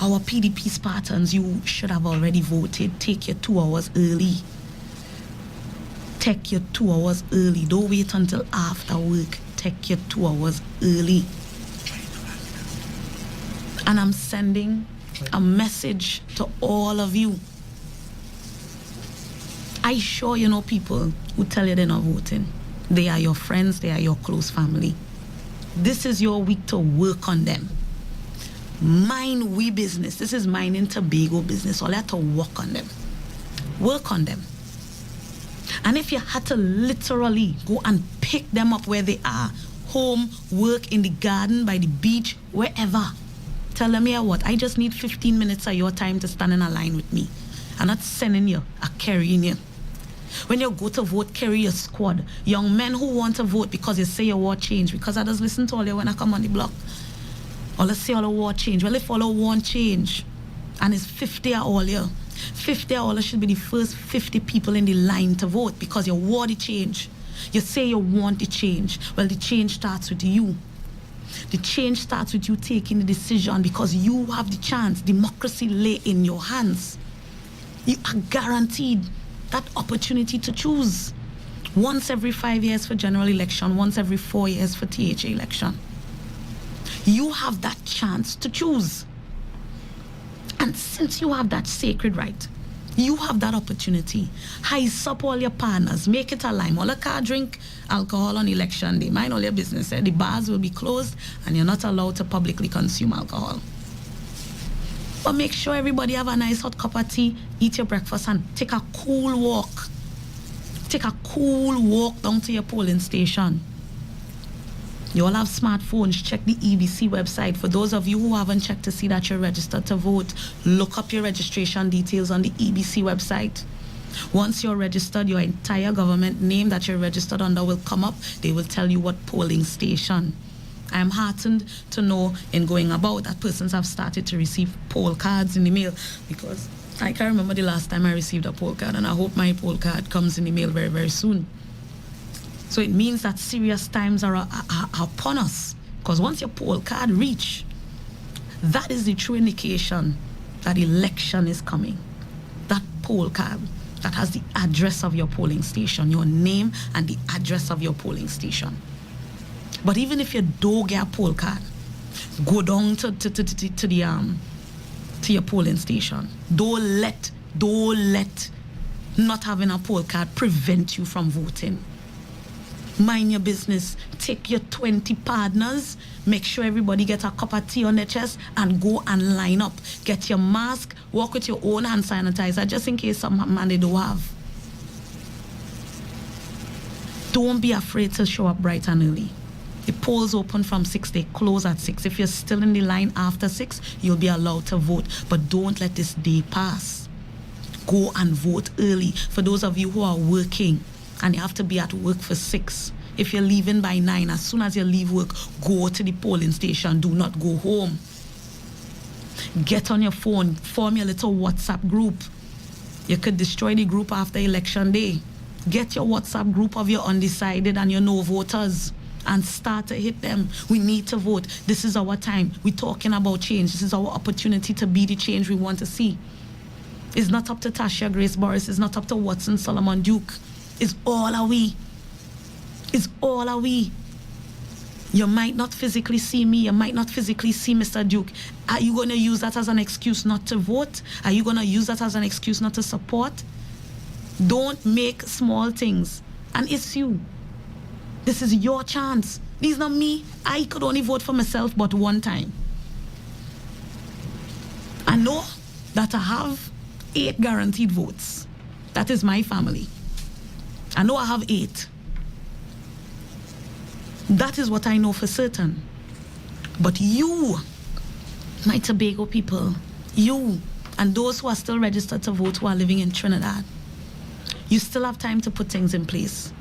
our PDP Spartans, you should have already voted. Take your 2 hours early. Take your 2 hours early. Don't wait until after work. Take your 2 hours early. And I'm sending a message to all of you. I sure you know people who tell you they're not voting. They are your friends, they are your close family. This is your week to work on them. Mind we business. This is minding Tobago business. All you have to work on them. Work on them. And if you had to literally go and pick them up where they are, home, work, in the garden, by the beach, wherever, tell them, yeah, what? I just need 15 minutes of your time to stand in a line with me. I'm not sending you, I'm carrying you. When you go to vote, carry your squad. Young men who want to vote because you say you want change. Because I just listen to all you when I come on the block. All I say all you want change. Well, if all you want change, and it's 50 of all you, 50 of all you should be the first 50 people in the line to vote, because you want the change. You say you want the change. Well, the change starts with you. The change starts with you taking the decision, because you have the chance. Democracy lay in your hands. You are guaranteed that opportunity to choose. Once every 5 years for general election, once every 4 years for THA election. You have that chance to choose. And since you have that sacred right, You have that opportunity. Highs up all your partners. Make it a lime. All a car drink alcohol on election day. Mind all your business. The bars will be closed and you're not allowed to publicly consume alcohol. But make sure everybody have a nice hot cup of tea, eat your breakfast and take a cool walk. Take a cool walk down to your polling station. You all have smartphones. Check the EBC website. For those of you who haven't checked to see that you're registered to vote, look up your registration details on the EBC website. Once you're registered, your entire government name that you're registered under will come up. They will tell you what polling station. I am heartened to know in going about that persons have started to receive poll cards in the mail, because I can't remember the last time I received a poll card, and I hope my poll card comes in the mail very, very soon. So it means that serious times are upon us. Because once your poll card reach, that is the true indication that election is coming. That poll card that has the address of your polling station, your name and the address of your polling station. But even if you don't get a poll card, go down to your polling station. Don't let not having a poll card prevent you from voting. Mind your business. Take your 20 partners. Make sure everybody gets a cup of tea on their chest and go and line up. Get your mask. Walk with your own hand sanitizer just in case some man they don't have. Don't be afraid to show up bright and early. The polls open from 6. They close at 6. If you're still in the line after 6, you'll be allowed to vote. But don't let this day pass. Go and vote early. For those of you who are working, and you have to be at work for 6. If you're leaving by 9, as soon as you leave work, go to the polling station. Do not go home. Get on your phone. Form your little WhatsApp group. You could destroy the group after election day. Get your WhatsApp group of your undecided and your no voters and start to hit them. We need to vote. This is our time. We're talking about change. This is our opportunity to be the change we want to see. It's not up to Tasha Grace Boris. It's not up to Watson Solomon Duke. It's all a we. It's all a we. You might not physically see me. You might not physically see Mr. Duke. Are you going to use that as an excuse not to vote? Are you going to use that as an excuse not to support? Don't make small things an issue. This is your chance. This is not me. I could only vote for myself but one time. I know that I have 8 guaranteed votes. That is my family. I know I have 8. That is what I know for certain. But you, my Tobago people, you and those who are still registered to vote who are living in Trinidad, you still have time to put things in place.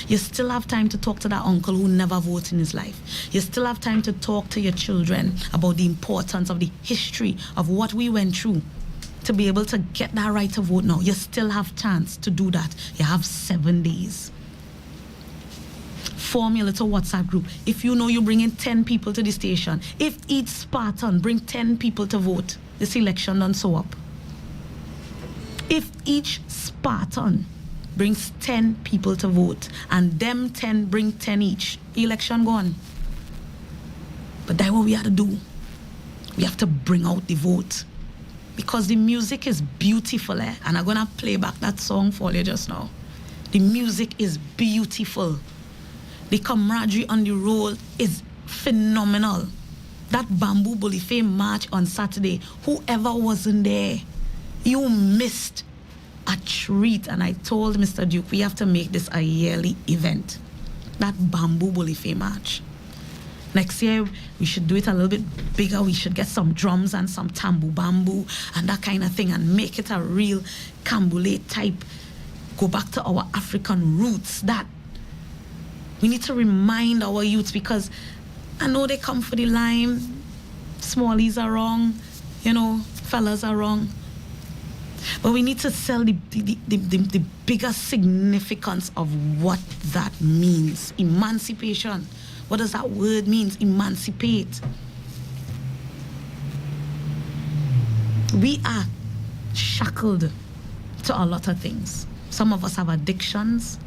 You still have time to talk to that uncle who never voted in his life. You still have time to talk to your children about the importance of the history of what we went through to be able to get that right to vote now. You still have chance to do that. You have 7 days. Form your little WhatsApp group. If you know you're bringing 10 people to the station, if each Spartan bring 10 people to vote, this election done so up. If each Spartan brings 10 people to vote and them 10 bring 10 each, election gone. But that's what we have to do. We have to bring out the vote. Because the music is beautiful, and I'm going to play back that song for you just now. The music is beautiful. The camaraderie on the road is phenomenal. That Bamboo Bolife march on Saturday, whoever wasn't there, you missed a treat. And I told Mr. Duke, we have to make this a yearly event. That Bamboo Bolife march. Next year, we should do it a little bit bigger. We should get some drums and some tambu bamboo and that kind of thing and make it a real Cambule type. Go back to our African roots. That we need to remind our youths, because I know they come for the lime. Smallies are wrong. Fellas are wrong. But we need to sell the bigger significance of what that means. Emancipation. What does that word mean? Emancipate. We are shackled to a lot of things. Some of us have addictions.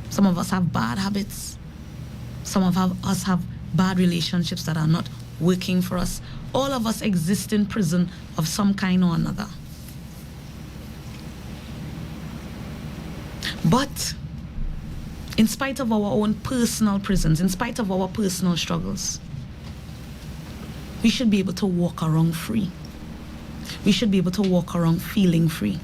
Some of us have bad habits. Some of us have bad relationships that are not working for us. All of us exist in prison of some kind or another. But in spite of our own personal prisons, in spite of our personal struggles, we should be able to walk around free. We should be able to walk around feeling free.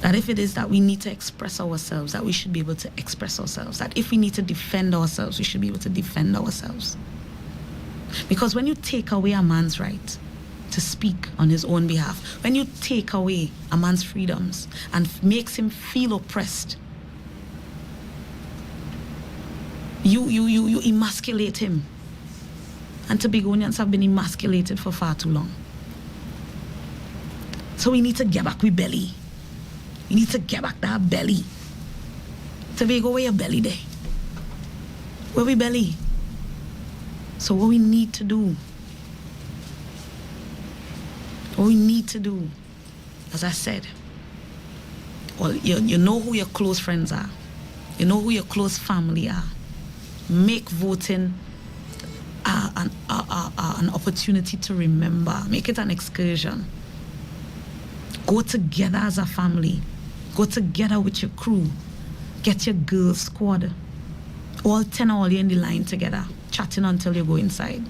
That if it is that we need to express ourselves, that we should be able to express ourselves. That if we need to defend ourselves, we should be able to defend ourselves. Because when you take away a man's right to speak on his own behalf, when you take away a man's freedoms and makes him feel oppressed, you emasculate him. And Tobagonians have been emasculated for far too long. So we need to get back with belly. We need to get back that belly. Tobago, where your belly there? Where we belly? So what we need to do, as I said, well, you know who your close friends are. You know who your close family are. Make voting an opportunity to remember. Make it an excursion. Go together as a family. Go together with your crew. Get your girls squad. All 10 of you in the line together, chatting until you go inside.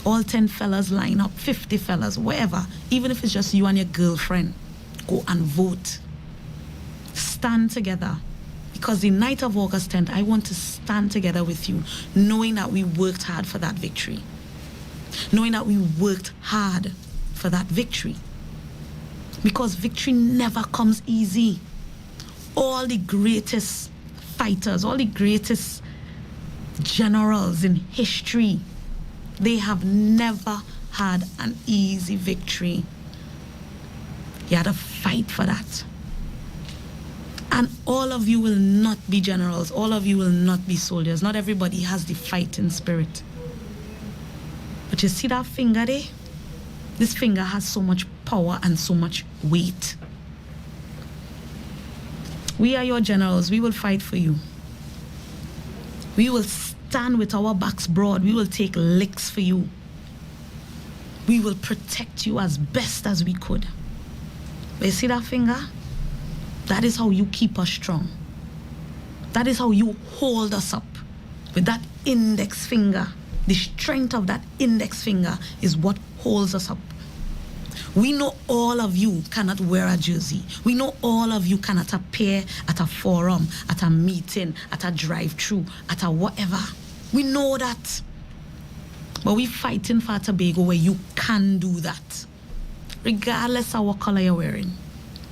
All 10 fellas line up, 50 fellas, wherever. Even if it's just you and your girlfriend, go and vote. Stand together. Because the night of August 10th, I want to stand together with you, knowing that we worked hard for that victory. Knowing that we worked hard for that victory. Because victory never comes easy. All the greatest fighters, all the greatest generals in history, they have never had an easy victory. You had to fight for that. And all of you will not be generals. All of you will not be soldiers. Not everybody has the fighting spirit. But you see that finger there? This finger has so much power and so much weight. We are your generals. We will fight for you. We will stand with our backs broad. We will take licks for you. We will protect you as best as we could. But you see that finger? That is how you keep us strong. That is how you hold us up. With that index finger, the strength of that index finger is what holds us up. We know all of you cannot wear a jersey. We know all of you cannot appear at a forum, at a meeting, at a drive-through, at a whatever. We know that. But we're fighting for Tobago where you can do that. Regardless of what color you're wearing.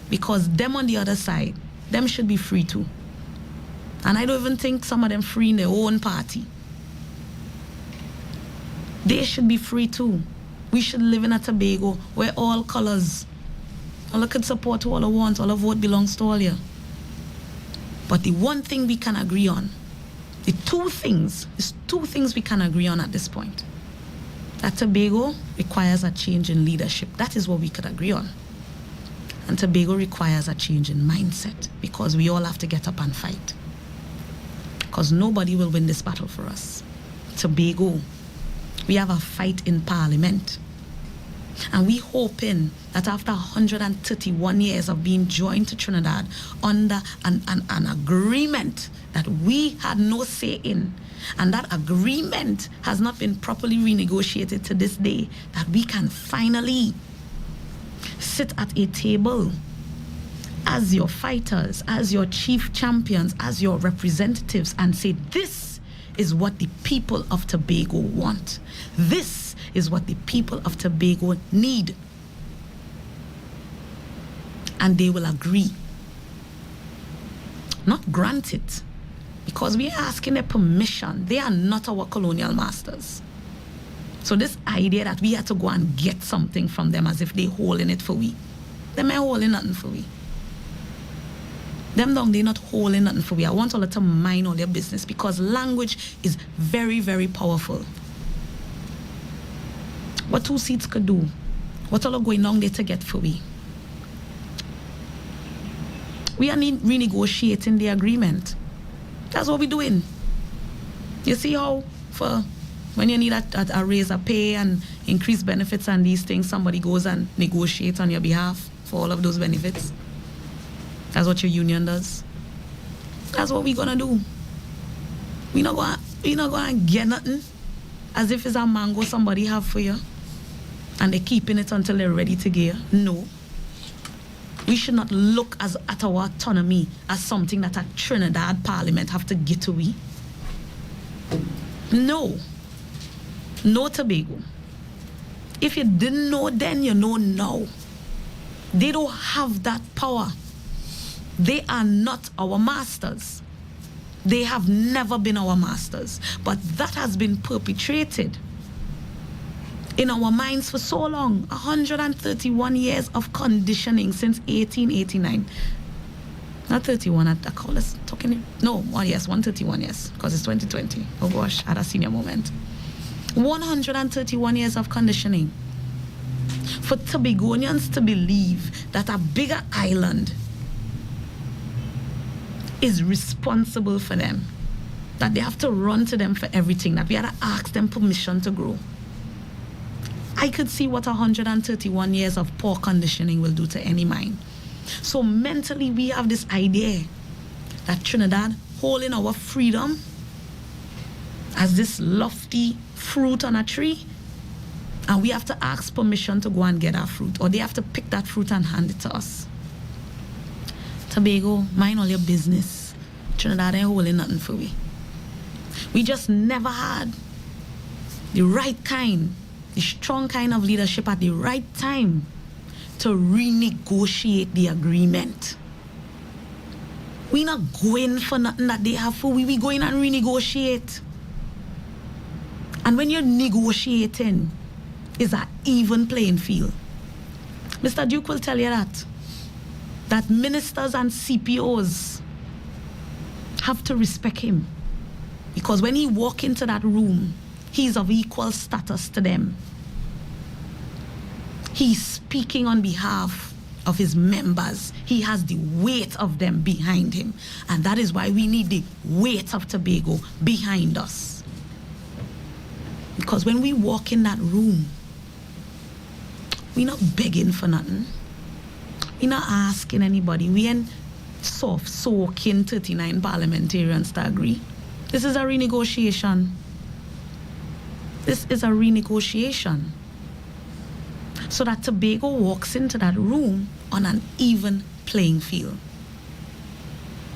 Because them on the other side, them should be free too. And I don't even think some of them free in their own party. They should be free too. We should live in a Tobago where all colors, all can support who all want, all vote belongs to all you. But the one thing we can agree on, there's two things we can agree on at this point. That Tobago requires a change in leadership. That is what we could agree on. And Tobago requires a change in mindset because we all have to get up and fight. Because nobody will win this battle for us. Tobago, we have a fight in Parliament. And we hoping that after 131 years of being joined to Trinidad under an agreement that we had no say in, and that agreement has not been properly renegotiated to this day, that we can finally sit at a table as your fighters, as your chief champions, as your representatives and say, this is what the people of Tobago want. This is what the people of Tobago need. And they will agree. Not grant it. Because we are asking their permission. They are not our colonial masters. So this idea that we had to go and get something from them as if they holding it for we. Them ain't holding nothing for we. Them down, they not holding nothing for we. I want all of them to mind all their business because language is very, very powerful. What 2 seats could do? What all are going down there to get for we? We are renegotiating the agreement. That's what we're doing. You see how for when you need a raise of pay and increase benefits and these things, somebody goes and negotiates on your behalf for all of those benefits. That's what your union does. That's what we gonna do. We not gonna get nothing as if it's a mango somebody have for you and they're keeping it until they're ready to give. No. We should not look at our autonomy as something that a Trinidad Parliament have to get to we. No. No, Tobago. If you didn't know then, you know now. They don't have that power. They are not our masters. They have never been our masters. But that has been perpetrated in our minds for so long. 131 years of conditioning since 1889. Not 31 at the call. Let's talking. No, 131 years, because it's 2020. Oh gosh, I had a senior moment. 131 years of conditioning for Tobagonians to believe that a bigger island is responsible for them, that they have to run to them for everything, that we have to ask them permission to grow. I could see what 131 years of poor conditioning will do to any mind. So mentally, we have this idea that Trinidad holding our freedom as this lofty fruit on a tree, and we have to ask permission to go and get our fruit, or they have to pick that fruit and hand it to us. Tobago, mind all your business. Trinidad ain't holding nothing for we. We just never had the right kind, the strong kind of leadership at the right time to renegotiate the agreement. We not going for nothing that they have for we. We going and renegotiate. And when you're negotiating, it's an even playing field. Mr. Duke will tell you that ministers and CPOs have to respect him, because when he walk into that room, he's of equal status to them. He's speaking on behalf of his members. He has the weight of them behind him. And that is why we need the weight of Tobago behind us. Because when we walk in that room, we're not begging for nothing. We're not asking anybody. We ain't soaking 39 parliamentarians to agree. This is a renegotiation. This is a renegotiation. So that Tobago walks into that room on an even playing field.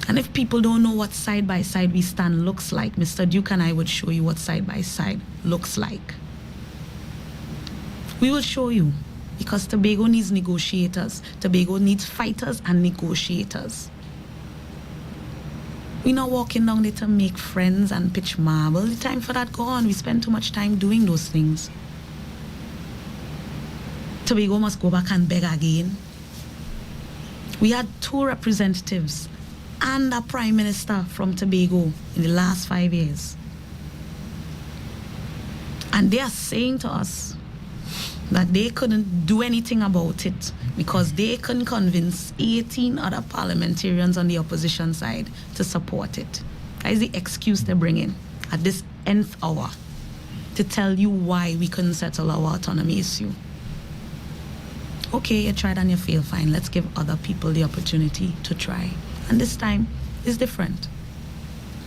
And if people don't know what side by side we stand looks like, Mr. Duke and I would show you what side by side looks like. We will show you, because Tobago needs negotiators. Tobago needs fighters and negotiators. We're not walking down there to make friends and pitch marble. The time for that gone. We spend too much time doing those things. Tobago must go back and beg again. We had 2 representatives and a prime minister from Tobago in the last 5 years. And they are saying to us that they couldn't do anything about it because they couldn't convince 18 other parliamentarians on the opposition side to support it. That is the excuse they bring in at this nth hour to tell you why we couldn't settle our autonomy issue. Okay, you tried and you failed, fine. Let's give other people the opportunity to try. And this time is different.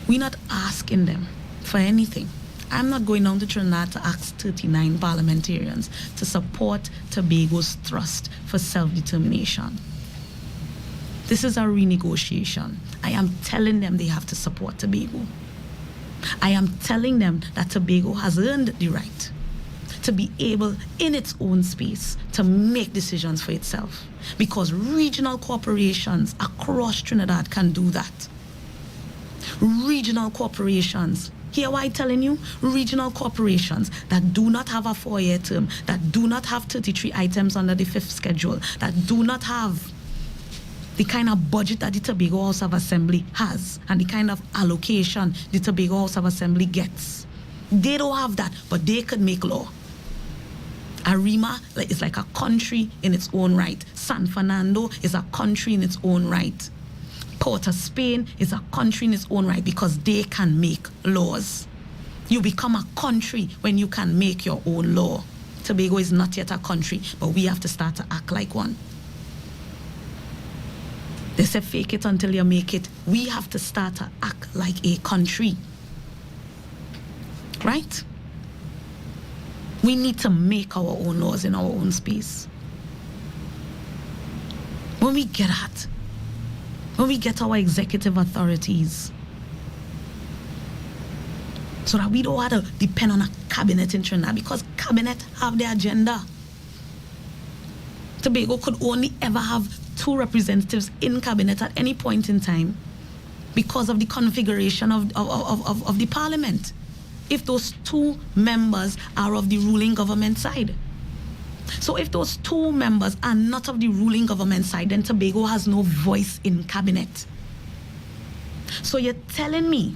We're not asking them for anything. I'm not going down to Trinidad to ask 39 parliamentarians to support Tobago's thrust for self-determination. This is a renegotiation. I am telling them they have to support Tobago. I am telling them that Tobago has earned the right to be able, in its own space, to make decisions for itself. Because regional corporations across Trinidad can do that. Regional corporations. Hear what I'm telling you? Regional corporations that do not have a 4-year term, that do not have 33 items under the 5th schedule, that do not have the kind of budget that the Tobago House of Assembly has, and the kind of allocation the Tobago House of Assembly gets. They don't have that, but they could make law. Arima is like a country in its own right. San Fernando is a country in its own right. Port of Spain is a country in its own right because they can make laws. You become a country when you can make your own law. Tobago is not yet a country, but we have to start to act like one. They say fake it until you make it. We have to start to act like a country. Right? We need to make our own laws in our own space. When we get our executive authorities, so that we don't have to depend on a cabinet in Trinidad, because cabinet have the agenda. Tobago could only ever have 2 representatives in cabinet at any point in time because of the configuration of the parliament, if those 2 members are of the ruling government side. So if those 2 members are not of the ruling government side, then Tobago has no voice in cabinet. So you're telling me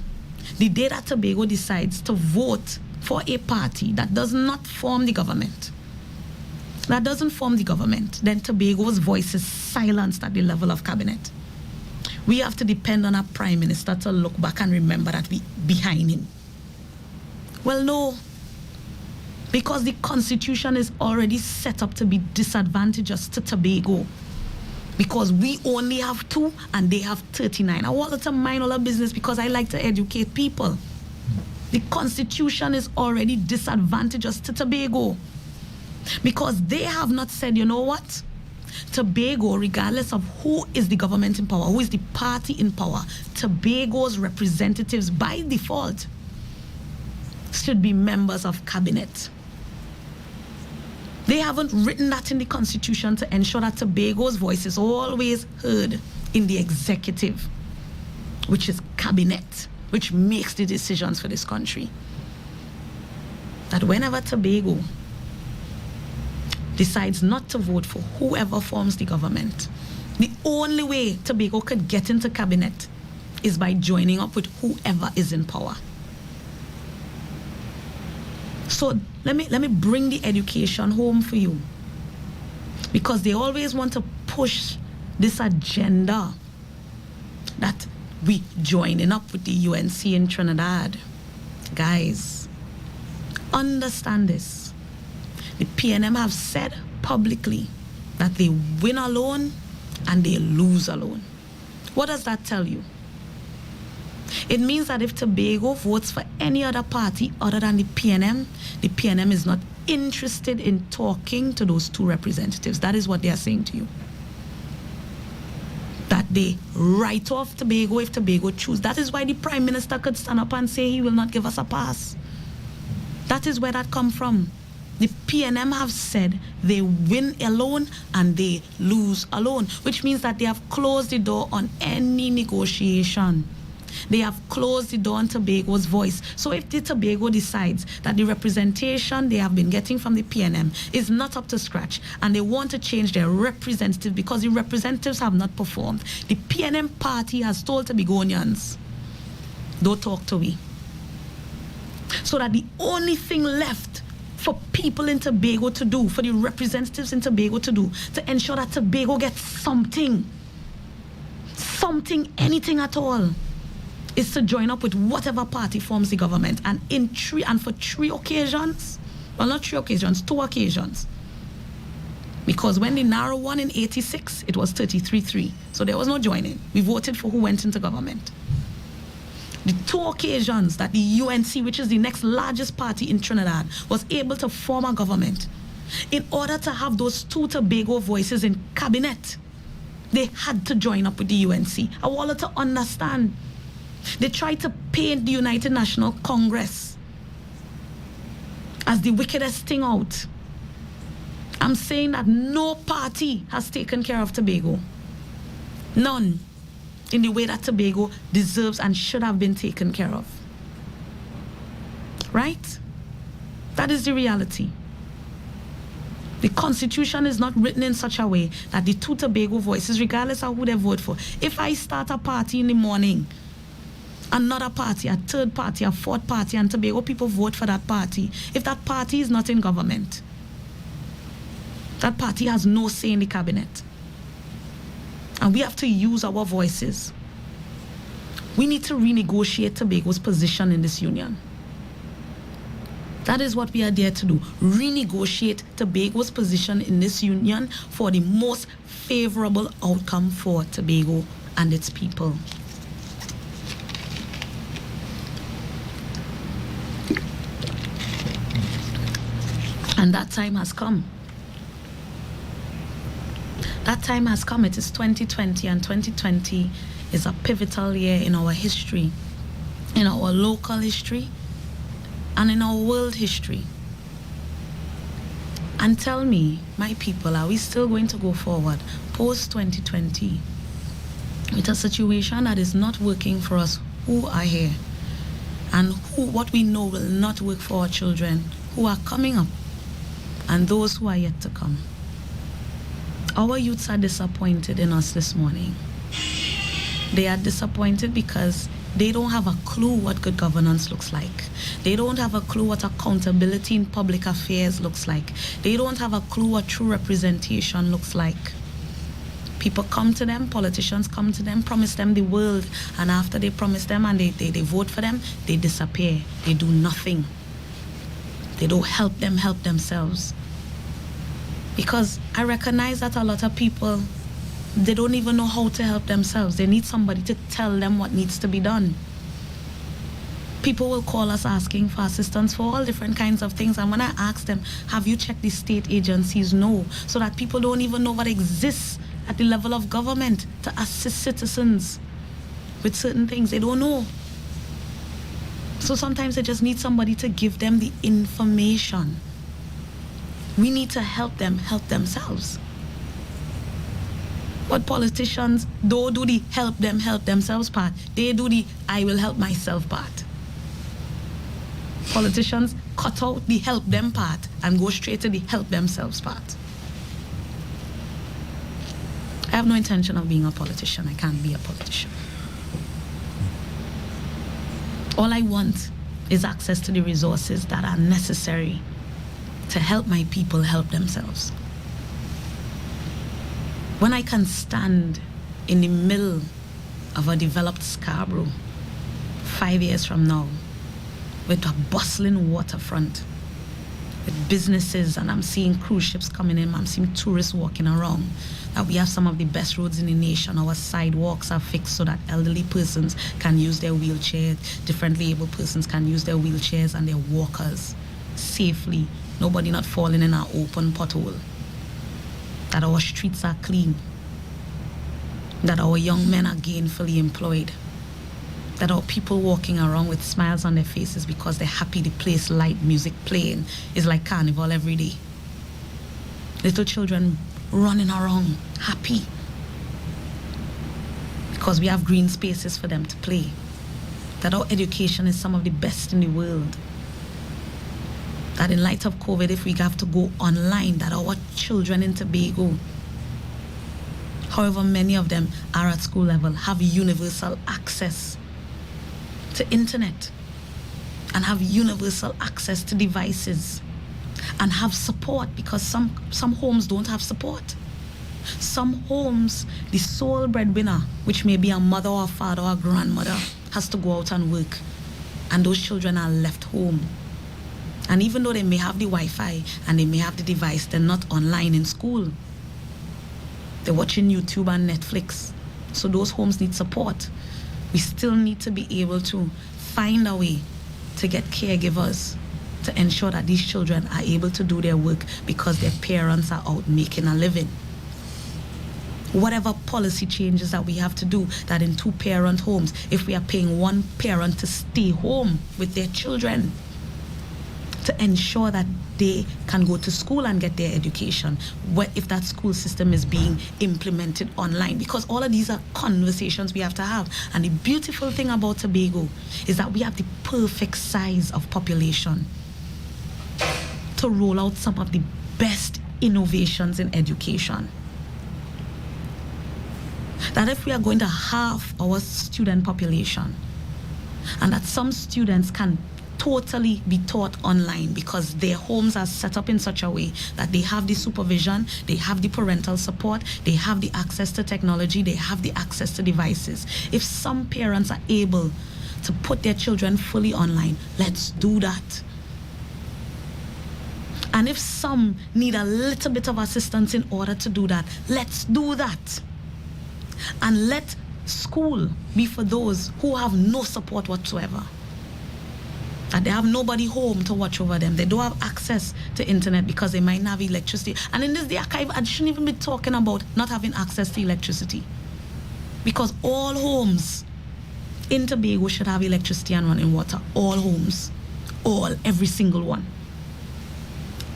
the day that Tobago decides to vote for a party that does not form the government, then Tobago's voice is silenced at the level of cabinet. We have to depend on our prime minister to look back and remember that we behind him. Well, no, because the constitution is already set up to be disadvantageous to Tobago, because we only have 2 and they have 39. I want to mind all our business because I like to educate people. The constitution is already disadvantageous to Tobago, because they have not said, you know what? Tobago, regardless of who is the government in power, who is the party in power, Tobago's representatives by default should be members of cabinet. They haven't written that in the constitution to ensure that Tobago's voice is always heard in the executive, which is cabinet, which makes the decisions for this country. That whenever Tobago decides not to vote for whoever forms the government, the only way Tobago could get into cabinet is by joining up with whoever is in power. So let me bring the education home for you, because they always want to push this agenda that we joining up with the UNC in Trinidad. Guys, understand this. The PNM have said publicly that they win alone and they lose alone. What does that tell you? It means that if Tobago votes for any other party other than the PNM is not interested in talking to those 2 representatives. That is what they are saying to you. That they write off Tobago if Tobago choose. That is why the Prime Minister could stand up and say he will not give us a pass. That is where that come from. The PNM have said they win alone and they lose alone, which means that they have closed the door on any negotiation. They have closed the door on Tobago's voice. So if the Tobago decides that the representation they have been getting from the PNM is not up to scratch and they want to change their representative because the representatives have not performed, the PNM party has told Tobagonians, don't talk to me. So that the only thing left for people in Tobago to do, for the representatives in Tobago to do, to ensure that Tobago gets something, anything at all, is to join up with whatever party forms the government. And for 3 occasions, well, not 3 occasions, 2 occasions. Because when the narrow won in 86, it was 33-3. So there was no joining. We voted for who went into government. The 2 occasions that the UNC, which is the next largest party in Trinidad, was able to form a government, in order to have those 2 Tobago voices in cabinet, they had to join up with the UNC. I wanted to understand. They tried to paint the United National Congress as the wickedest thing out. I'm saying that no party has taken care of Tobago. None. In the way that Tobago deserves and should have been taken care of. Right? That is the reality. The constitution is not written in such a way that the 2 Tobago voices, regardless of who they vote for, if I start a party in the morning, another party, a 3rd party, a 4th party, and Tobago people vote for that party, if that party is not in government, that party has no say in the cabinet. And we have to use our voices. We need to renegotiate Tobago's position in this union. That is what we are there to do. Renegotiate Tobago's position in this union for the most favorable outcome for Tobago and its people. And that time has come. That time has come. It is 2020, and 2020 is a pivotal year in our history, in our local history, and in our world history. And tell me, my people, are we still going to go forward post-2020 with a situation that is not working for us who are here, and what we know will not work for our children who are coming up and those who are yet to come? Our youths are disappointed in us this morning. They are disappointed because they don't have a clue what good governance looks like. They don't have a clue what accountability in public affairs looks like. They don't have a clue what true representation looks like. People come to them, politicians come to them, promise them the world, and after they promise them and they vote for them, they disappear. They do nothing. They don't help them help themselves. Because I recognize that a lot of people, they don't even know how to help themselves. They need somebody to tell them what needs to be done. People will call us asking for assistance for all different kinds of things. And when I ask them, have you checked the state agencies? No. So that people don't even know what exists at the level of government to assist citizens with certain things. They don't know. So sometimes they just need somebody to give them the information. We need to help them help themselves. But politicians don't do the help them help themselves part. They do the I will help myself part. Politicians cut out the help them part and go straight to the help themselves part. I have no intention of being a politician. I can't be a politician. All I want is access to the resources that are necessary to help my people help themselves. When I can stand in the middle of a developed Scarborough 5 years from now with a bustling waterfront, with businesses, and I'm seeing cruise ships coming in, I'm seeing tourists walking around, that we have some of the best roads in the nation, our sidewalks are fixed so that elderly persons can use their wheelchairs, differently able persons can use their wheelchairs and their walkers safely, nobody not falling in an open pothole, that our streets are clean, that our young men are gainfully employed, that our people walking around with smiles on their faces because they're happy the place, light music playing, is like carnival every day. Little children running around happy because we have green spaces for them to play, that our education is some of the best in the world, that in light of COVID, if we have to go online, that our children in Tobago, however many of them are at school level, have universal access to internet and have universal access to devices and have support, because some homes don't have support. Some homes, the sole breadwinner, which may be a mother or a father or a grandmother, has to go out and work, and those children are left home. And even though they may have the Wi-Fi and they may have the device, they're not online in school. They're watching YouTube and Netflix. So those homes need support. We still need to be able to find a way to get caregivers to ensure that these children are able to do their work because their parents are out making a living. Whatever policy changes that we have to do, that in two-parent homes, if we are paying one parent to stay home with their children, to ensure that they can go to school and get their education, if that school system is being implemented online, because all of these are conversations we have to have. And the beautiful thing about Tobago is that we have the perfect size of population to roll out some of the best innovations in education. That if we are going to halve our student population, and that some students can totally be taught online because their homes are set up in such a way that they have the supervision, they have the parental support, they have the access to technology, they have the access to devices. If some parents are able to put their children fully online, let's do that. And if some need a little bit of assistance in order to do that, let's do that. And let school be for those who have no support whatsoever. That they have nobody home to watch over them. They don't have access to internet because they might not have electricity. And in this archive, I shouldn't even be talking about not having access to electricity. Because all homes in Tobago should have electricity and running water. All homes. All. Every single one.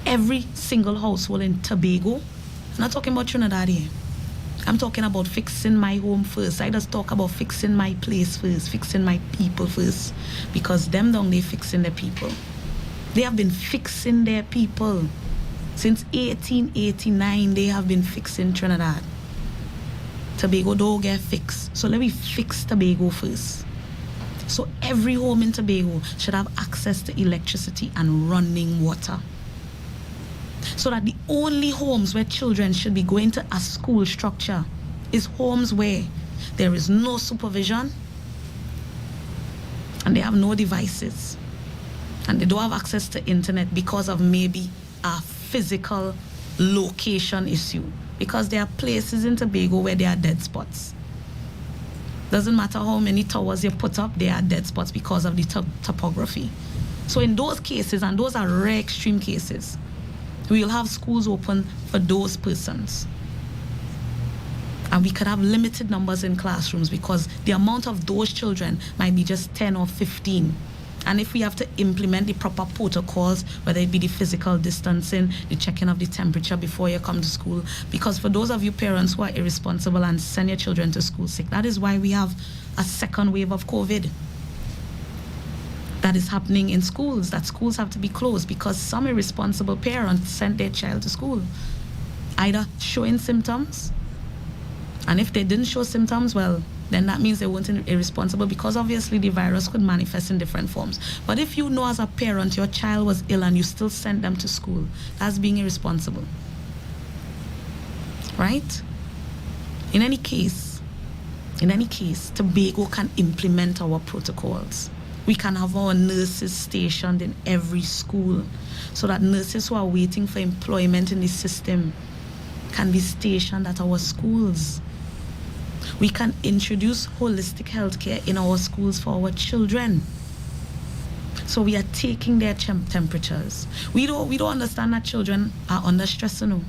Every single household in Tobago. I'm not talking about Trinidad here. I'm talking about fixing my home first. I just talk about fixing my place first, fixing my people first. Because them down they fixing their people. They have been fixing their people. Since 1889, they have been fixing Trinidad. Tobago don't get fixed. So let me fix Tobago first. So every home in Tobago should have access to electricity and running water. So that the only homes where children should be going to a school structure is homes where there is no supervision and they have no devices and they don't have access to internet because of maybe a physical location issue. Because there are places in Tobago where there are dead spots. Doesn't matter how many towers you put up, there are dead spots because of the topography. So in those cases, and those are rare extreme cases, we will have schools open for those persons. And we could have limited numbers in classrooms because the amount of those children might be just 10 or 15. And if we have to implement the proper protocols, whether it be the physical distancing, the checking of the temperature before you come to school, because for those of you parents who are irresponsible and send your children to school sick, that is why we have a second wave of COVID that is happening in schools, that schools have to be closed because some irresponsible parents sent their child to school, either showing symptoms, and if they didn't show symptoms, well, then that means they weren't irresponsible because obviously the virus could manifest in different forms. But if you know as a parent your child was ill and you still sent them to school, that's being irresponsible. Right? In any case, Tobago can implement our protocols. We can have our nurses stationed in every school so that nurses who are waiting for employment in the system can be stationed at our schools. We can introduce holistic healthcare in our schools for our children. So we are taking their temperatures. We don't understand that children are under stress, no.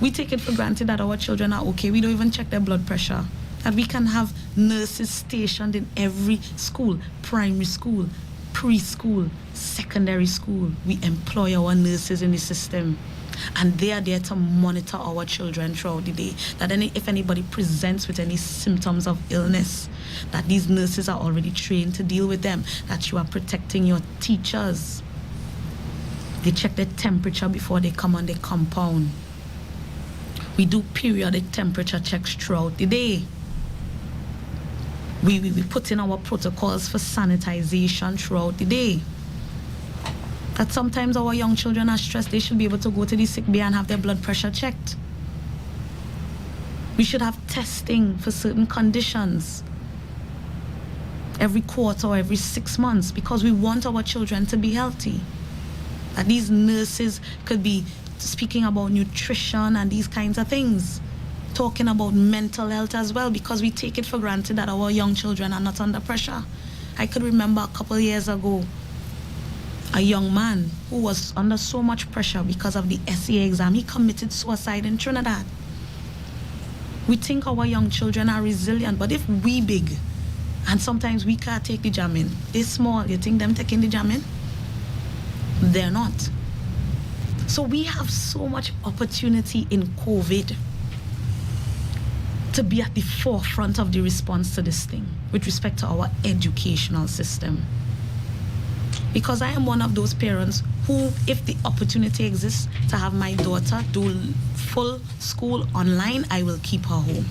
We take it for granted that our children are okay. We don't even check their blood pressure. That we can have nurses stationed in every school, primary school, preschool, secondary school. We employ our nurses in the system. And they are there to monitor our children throughout the day. That if anybody presents with any symptoms of illness, that these nurses are already trained to deal with them. That you are protecting your teachers. They check their temperature before they come on the compound. We do periodic temperature checks throughout the day. We put in our protocols for sanitization throughout the day. That sometimes our young children are stressed, they should be able to go to the sick bay and have their blood pressure checked. We should have testing for certain conditions every quarter or every 6 months because we want our children to be healthy. That these nurses could be speaking about nutrition and these kinds of things, talking about mental health as well, because we take it for granted that our young children are not under pressure. I could remember a couple of years ago, a young man who was under so much pressure because of the SEA exam, he committed suicide in Trinidad. We think our young children are resilient, but if we big, and sometimes we can't take the jamming, they're small, you think them taking the jamming? They're not. So we have so much opportunity in COVID to be at the forefront of the response to this thing with respect to our educational system. Because I am one of those parents who, if the opportunity exists to have my daughter do full school online, I will keep her home.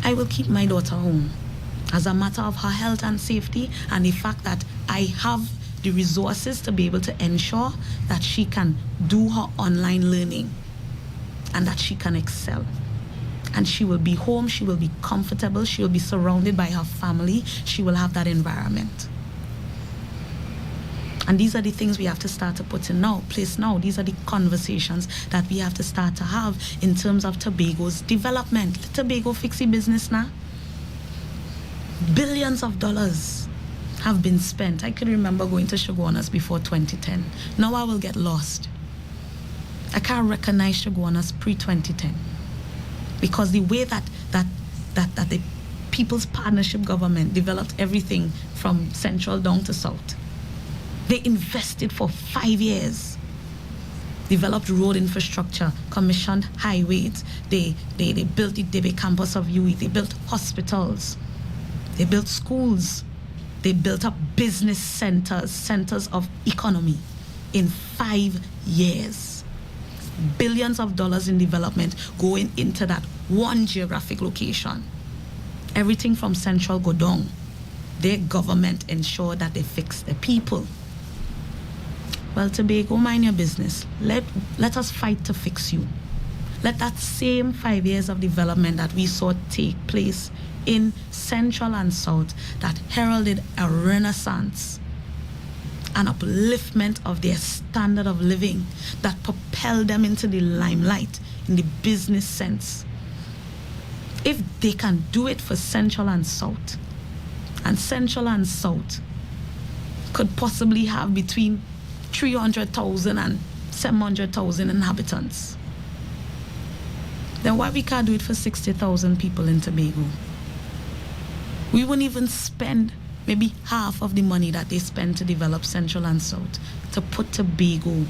I will keep my daughter home as a matter of her health and safety and the fact that I have the resources to be able to ensure that she can do her online learning and that she can excel. And she will be home, she will be comfortable, she will be surrounded by her family, she will have that environment. And these are the things we have to start to put in place now. These are the conversations that we have to start to have in terms of Tobago's development. Let Tobago fix the business now. Billions of dollars have been spent. I can remember going to Shoguanas before 2010. Now I will get lost. I can't recognize Shoguanas pre-2010 because the way that the People's Partnership Government developed everything from central down to south. They invested for 5 years, developed road infrastructure, commissioned highways. They built the Debe campus of UE. They built hospitals. They built schools. They built up business centers of economy in 5 years. Billions of dollars in development going into that one geographic location. Everything from central go down. Their government ensure that they fix the people. Well, Tobago, mind your business. Let us fight to fix you. Let that same 5 years of development that we saw take place in Central and South that heralded a renaissance, an upliftment of their standard of living that propelled them into the limelight in the business sense. If they can do it for Central and South, and Central and South could possibly have between 300,000 and 700,000 inhabitants, then why we can't do it for 60,000 people in Tobago? We wouldn't even spend maybe half of the money that they spend to develop Central and South to put Tobago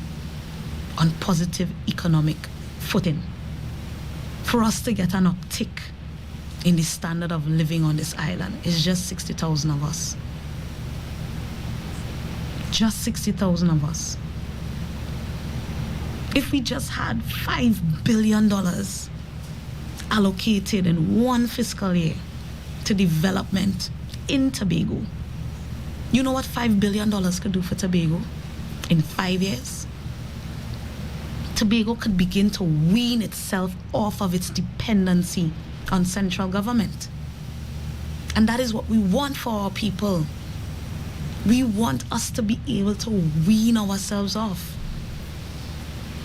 on positive economic footing. For us to get an uptick in the standard of living on this island, it's just 60,000 of us. Just 60,000 of us. If we just had $5 billion allocated in one fiscal year to development in Tobago, you know what $5 billion could do for Tobago in 5 years? Tobago could begin to wean itself off of its dependency on central government. And that is what we want for our people. We want us to be able to wean ourselves off.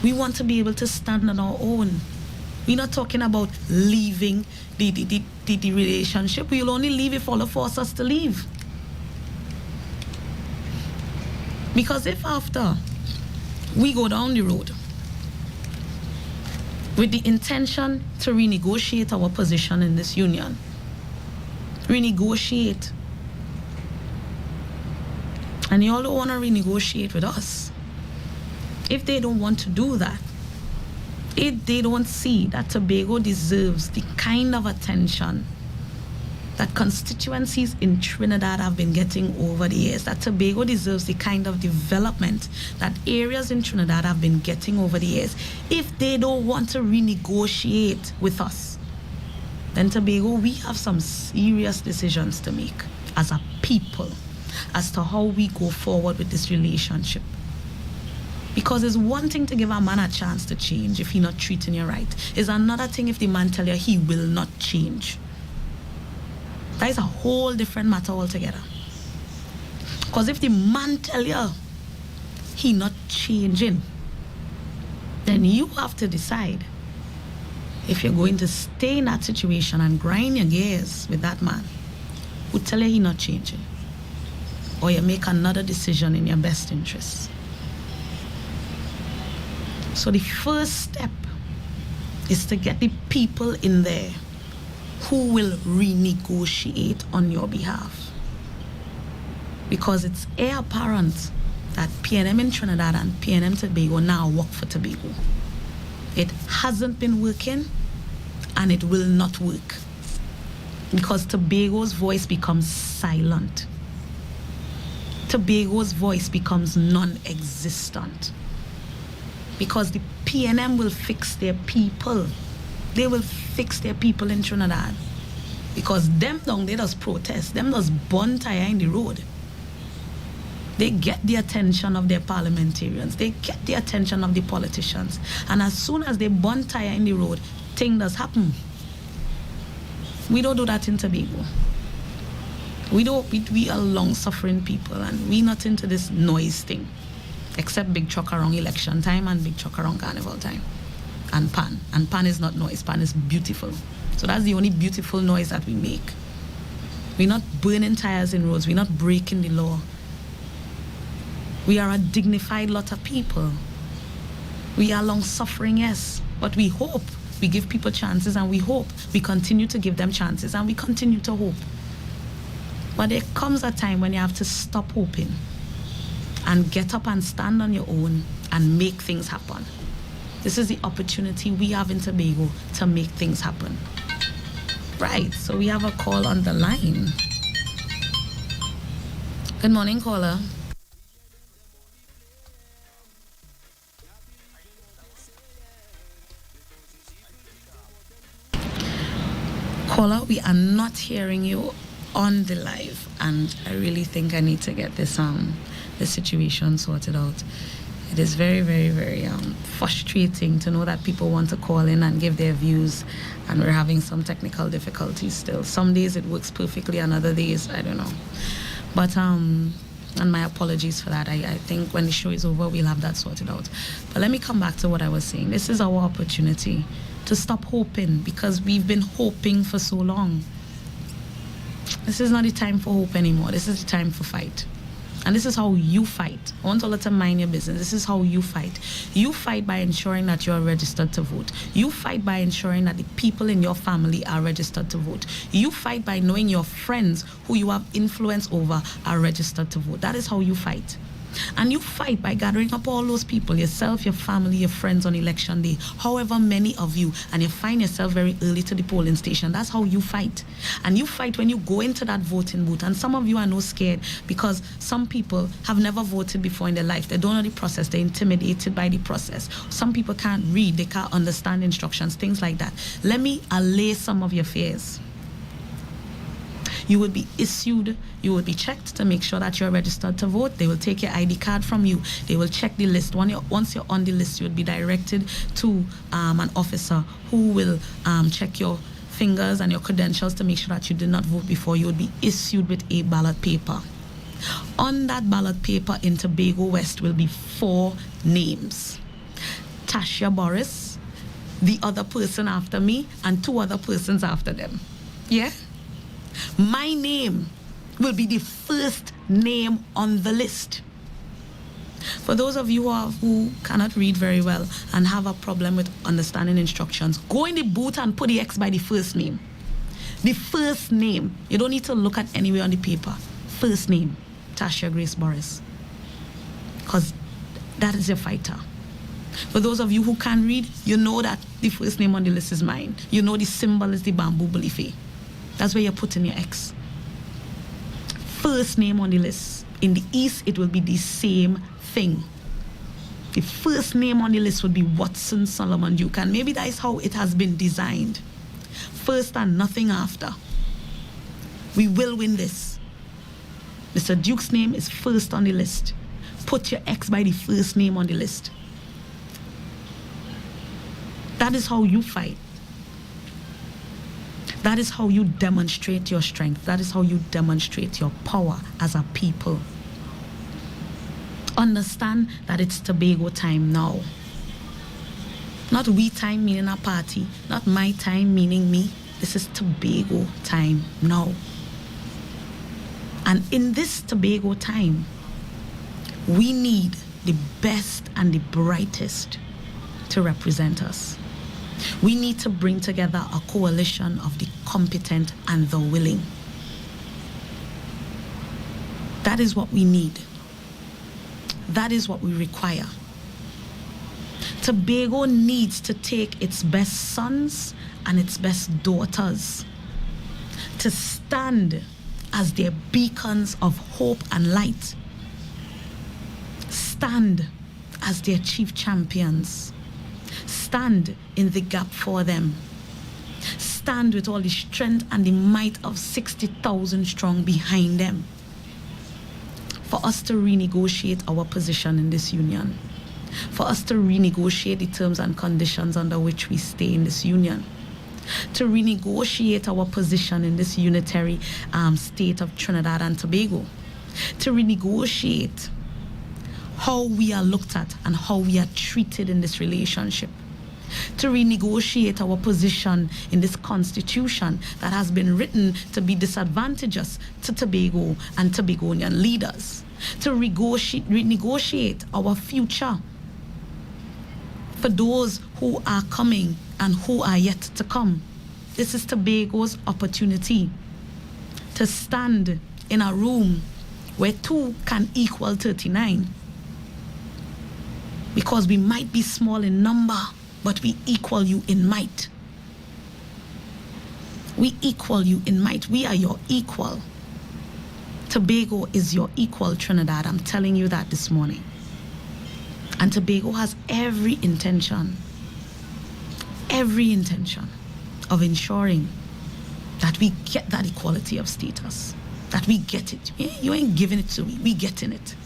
We want to be able to stand on our own. We're not talking about leaving the relationship. We'll only leave if Allah forces us to leave. Because if after we go down the road with the intention to renegotiate our position in this union, renegotiate, and you all don't want to renegotiate with us, if they don't want to do that, if they don't see that Tobago deserves the kind of attention that constituencies in Trinidad have been getting over the years, that Tobago deserves the kind of development that areas in Trinidad have been getting over the years, if they don't want to renegotiate with us, then Tobago, we have some serious decisions to make as a people as to how we go forward with this relationship. Because it's one thing to give a man a chance to change if he's not treating you right. It's another thing if the man tell you he will not change. That is a whole different matter altogether. Because if the man tell you he not changing, then you have to decide if you're going to stay in that situation and grind your gears with that man who tell you he not changing, or you make another decision in your best interest. So the first step is to get the people in there who will renegotiate on your behalf. Because it's apparent that PNM in Trinidad and PNM Tobago now work for Tobago. It hasn't been working and it will not work. Because Tobago's voice becomes silent. Tobago's voice becomes non-existent. Because the PNM will fix their people. They will fix their people in Trinidad. Because them down there does protest. Them does burn tire in the road. They get the attention of their parliamentarians. They get the attention of the politicians. And as soon as they burn tire in the road, thing does happen. We don't do that in Tobago. We are long-suffering people, and we not into this noise thing, except big truck around election time and big truck around carnival time, and pan. And pan is not noise. Pan is beautiful. So that's the only beautiful noise that we make. We're not burning tires in roads. We're not breaking the law. We are a dignified lot of people. We are long-suffering, yes, but we hope. We give people chances, and we hope. We continue to give them chances, and we continue to hope. But there comes a time when you have to stop hoping and get up and stand on your own and make things happen. This is the opportunity we have in Tobago to make things happen. Right, so we have a call on the line. Good morning, caller. Caller, we are not hearing you on the live, and I really think I need to get this situation sorted out. It is very, very, very frustrating to know that people want to call in and give their views, and we're having some technical difficulties still. Some days it works perfectly, and other days, I don't know. But, and my apologies for that. I think when the show is over, we'll have that sorted out. But let me come back to what I was saying. This is our opportunity to stop hoping, because we've been hoping for so long. This is not the time for hope anymore. This is the time for fight. And this is how you fight. I want all to mind your business. This is how you fight. You fight by ensuring that you're registered to vote. You fight by ensuring that the people in your family are registered to vote. You fight by knowing your friends who you have influence over are registered to vote. That is how you fight. And you fight by gathering up all those people, yourself, your family, your friends on election day, however many of you, and you find yourself very early to the polling station. That's how you fight. And you fight when you go into that voting booth. And some of you are no scared, because some people have never voted before in their life. They don't know the process. They're intimidated by the process. Some people can't read. They can't understand instructions, things like that. Let me allay some of your fears. You will be issued, you will be checked to make sure that you're registered to vote. They will take your ID card from you. They will check the list. Once you're on the list, you will be directed to an officer who will check your fingers and your credentials to make sure that you did not vote before. You will be issued with a ballot paper. On that ballot paper in Tobago West will be 4 names. Tasha Boris, the other person after me, and 2 other persons after them. Yeah? My name will be the first name on the list. For those of you who cannot read very well and have a problem with understanding instructions, go in the booth and put the X by the first name. The first name. You don't need to look at anywhere on the paper. First name, Tasha Grace Boris. Because that is your fighter. For those of you who can read, you know that the first name on the list is mine. You know the symbol is the bamboo belief. That's where you're putting your X. First name on the list. In the East, it will be the same thing. The first name on the list would be Watson Solomon Duke, and maybe that is how it has been designed. First and nothing after. We will win this. Mr. Duke's name is first on the list. Put your X by the first name on the list. That is how you fight. That is how you demonstrate your strength. That is how you demonstrate your power as a people. Understand that it's Tobago time now. Not we time meaning a party. Not my time meaning me. This is Tobago time now. And in this Tobago time, we need the best and the brightest to represent us. We need to bring together a coalition of the competent and the willing. That is what we need. That is what we require. Tobago needs to take its best sons and its best daughters to stand as their beacons of hope and light. Stand as their chief champions. Stand in the gap for them. Stand with all the strength and the might of 60,000 strong behind them. For us to renegotiate our position in this union. For us to renegotiate the terms and conditions under which we stay in this union. to renegotiate our position in this unitary state of Trinidad and Tobago, to renegotiate how we are looked at and how we are treated in this relationship, to renegotiate our position in this constitution that has been written to be disadvantageous to Tobago and Tobagonian leaders, to renegotiate our future for those who are coming and who are yet to come. This is Tobago's opportunity to stand in a room where 2 can equal 39. Because we might be small in number, but we equal you in might. We equal you in might. We are your equal. Tobago is your equal, Trinidad. I'm telling you that this morning. And Tobago has every intention of ensuring that we get that equality of status, that we get it. You ain't giving it to me, we getting it.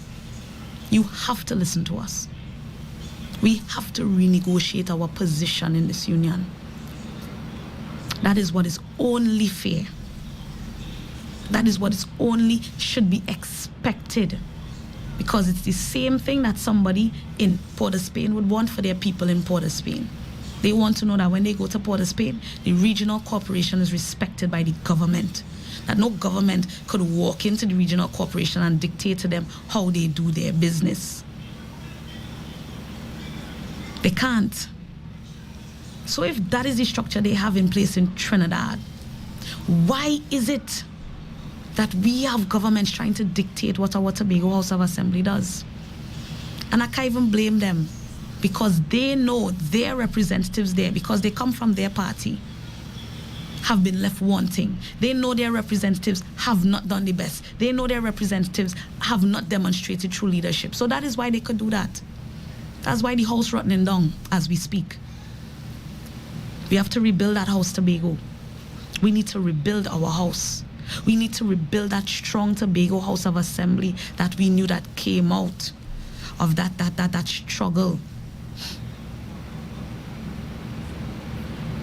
You have to listen to us. We have to renegotiate our position in this union. That is what is only fair. That is what is only should be expected. Because it's the same thing that somebody in Port of Spain would want for their people in Port of Spain. They want to know that when they go to Port of Spain, the regional corporation is respected by the government. That no government could walk into the regional corporation and dictate to them how they do their business. They can't. So if that is the structure they have in place in Trinidad, why is it that we have governments trying to dictate what our Tobago House of Assembly does? And I can't even blame them, because they know their representatives there, because they come from their party, have been left wanting. They know their representatives have not done the best. They know their representatives have not demonstrated true leadership. So that is why they could do that. That's why the house rotting down as we speak. We have to rebuild that house, Tobago. We need to rebuild our house. We need to rebuild that strong Tobago House of Assembly that we knew that came out of that struggle.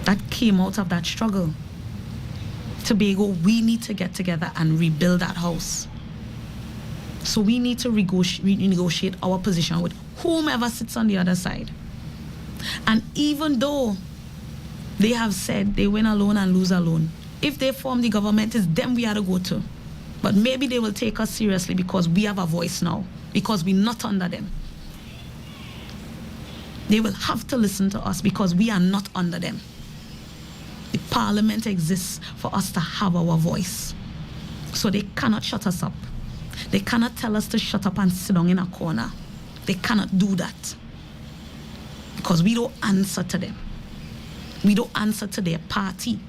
That came out of that struggle. Tobago, we need to get together and rebuild that house. So we need to renegotiate our position with whomever sits on the other side. And even though they have said they win alone and lose alone, if they form the government, it's them we are to go to. But maybe they will take us seriously because we have a voice now, because we're not under them. They will have to listen to us because we are not under them. The parliament exists for us to have our voice. So they cannot shut us up. They cannot tell us to shut up and sit down in a corner. They cannot do that. Because we don't answer to them. We don't answer to their party.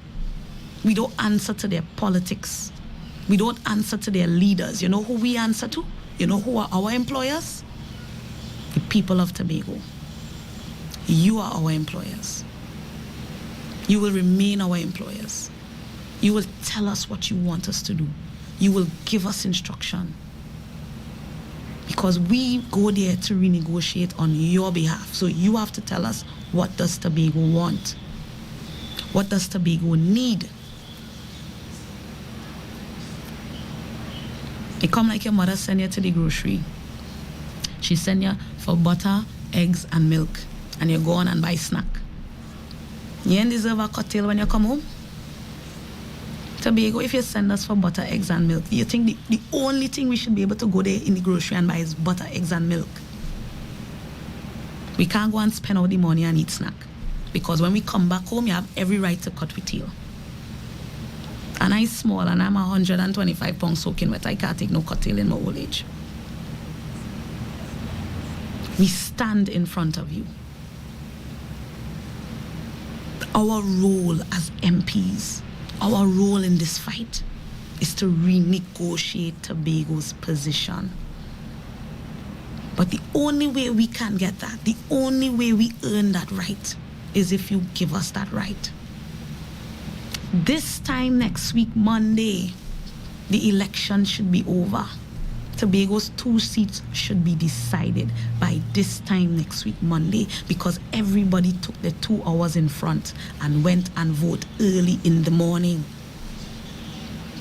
We don't answer to their politics. We don't answer to their leaders. You know who we answer to? You know who are our employers? The people of Tobago. You are our employers. You will remain our employers. You will tell us what you want us to do. You will give us instruction. Because we go there to renegotiate on your behalf. So you have to tell us, what does Tobago want? What does Tobago need? It come like your mother send you to the grocery. She send you for butter, eggs, and milk. And you go on and buy snack. You ain't deserve a cocktail when you come home? Tobago, if you send us for butter, eggs, and milk, you think the only thing we should be able to go there in the grocery and buy is butter, eggs, and milk? We can't go and spend all the money and eat snack. Because when we come back home, you have every right to cut with you. And I'm small and I'm 125 pounds soaking wet. I can't take no cocktail in my old age. We stand in front of you. Our role as MPs, our role in this fight is to renegotiate Tobago's position. But the only way we can get that, the only way we earn that right, is if you give us that right. This time next week, Monday, the election should be over. Tobago's 2 seats should be decided by this time next week, Monday, because everybody took the 2 hours in front and went and voted early in the morning.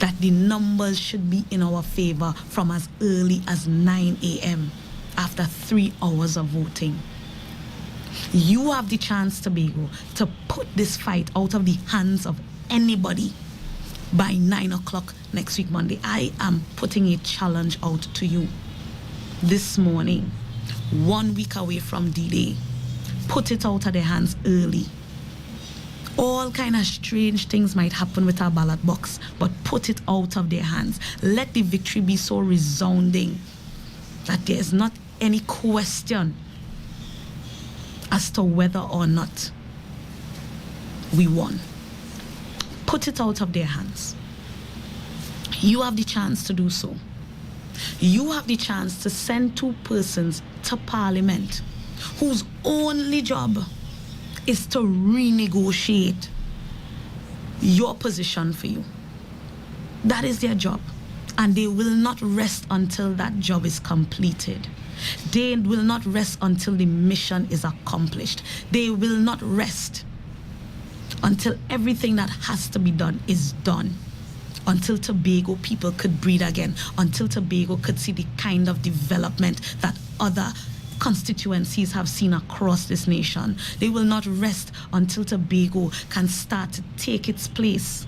That the numbers should be in our favor from as early as 9 a.m. after 3 hours of voting. You have the chance, Tobago, to put this fight out of the hands of anybody by 9 o'clock next week, Monday. I am putting a challenge out to you this morning, 1 week away from D-Day. Put it out of their hands early. All kind of strange things might happen with our ballot box, but put it out of their hands. Let the victory be so resounding that there is not any question as to whether or not we won. Put it out of their hands. You have the chance to do so. You have the chance to send 2 persons to Parliament whose only job is to renegotiate your position for you. That is their job. And they will not rest until that job is completed. They will not rest until the mission is accomplished. They will not rest until everything that has to be done is done. Until Tobago people could breathe again. Until Tobago could see the kind of development that other constituencies have seen across this nation. They will not rest until Tobago can start to take its place.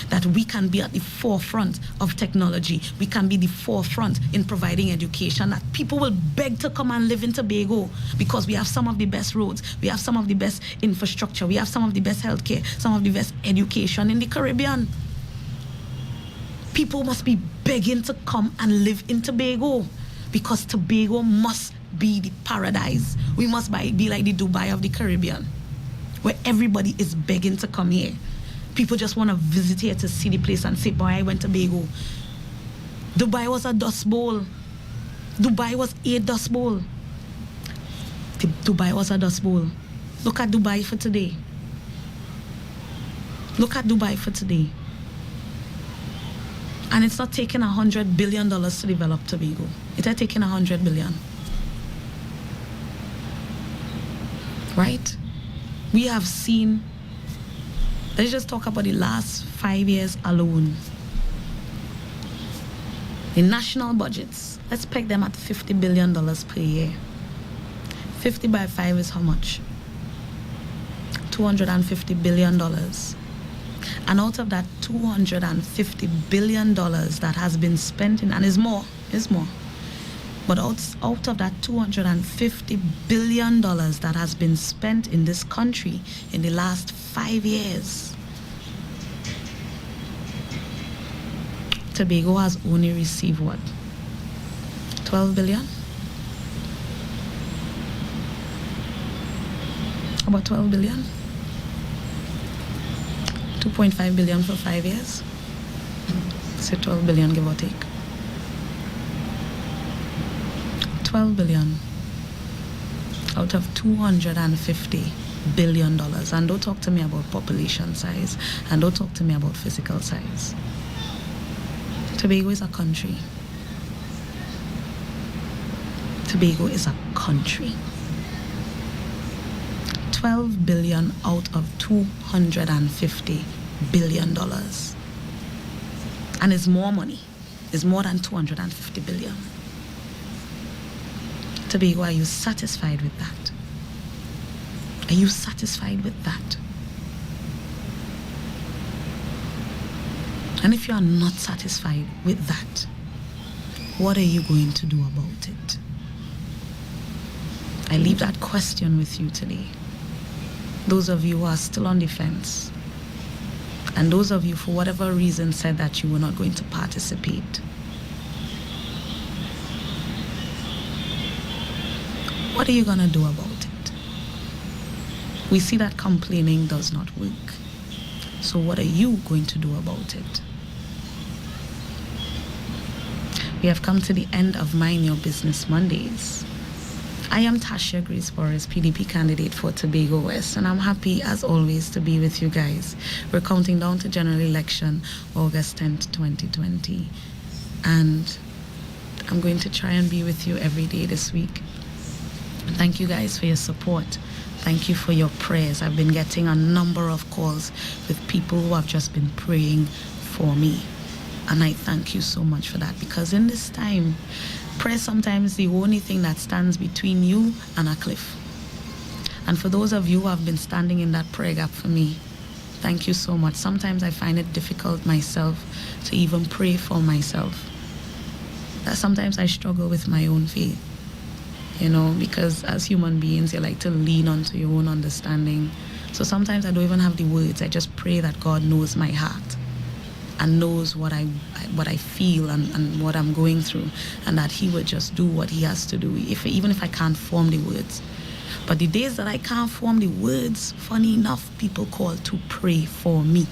That we can be at the forefront of technology. We can be the forefront in providing education. That people will beg to come and live in Tobago because we have some of the best roads. We have some of the best infrastructure. We have some of the best healthcare, some of the best education in the Caribbean. People must be begging to come and live in Tobago because Tobago must be the paradise. We must be like the Dubai of the Caribbean, where everybody is begging to come here. People just want to visit here to see the place and say, boy, I went to Tobago. Dubai was a dust bowl. Dubai was a dust bowl. Dubai was a dust bowl. Look at Dubai for today. Look at Dubai for today. And it's not taking $100 billion to develop Tobago. It's taking $100 billion. Right? We have seen, let's just talk about the last 5 years alone. The national budgets, let's peg them at $50 billion per year. 50 by 5 is how much? $250 billion. And out of that $250 billion that has been spent in, and is more, but out of that $250 billion that has been spent in this country in the last 5 years, Tobago has only received what? 12 billion? About 12 billion? 2.5 billion for 5 years? Say 12 billion, give or take. 12 billion out of $250 billion. And don't talk to me about population size, and don't talk to me about physical size. Tobago is a country. Tobago is a country. 12 billion out of $250 billion. And it's more money. It's more than 250 billion. Tobago, are you satisfied with that? Are you satisfied with that? And if you are not satisfied with that, what are you going to do about it? I leave that question with you today. Those of you who are still on the fence, and those of you, for whatever reason, said that you were not going to participate. What are you going to do about it? We see that complaining does not work. So what are you going to do about it? We have come to the end of Mind Your Business Mondays. I am Tasha Grace Boris, PDP candidate for Tobago West, and I'm happy, as always, to be with you guys. We're counting down to general election, August 10th, 2020. And I'm going to try and be with you every day this week. Thank you guys for your support. Thank you for your prayers. I've been getting a number of calls with people who have just been praying for me. And I thank you so much for that, because in this time, prayer sometimes is the only thing that stands between you and a cliff. And for those of you who have been standing in that prayer gap for me, thank you so much. Sometimes I find it difficult myself to even pray for myself. That sometimes I struggle with my own faith, because as human beings, you like to lean onto your own understanding. So sometimes I don't even have the words. I just pray that God knows my heart and knows what I feel and what I'm going through, and that he would just do what he has to do, even if I can't form the words. But the days that I can't form the words, funny enough, people call to pray for me.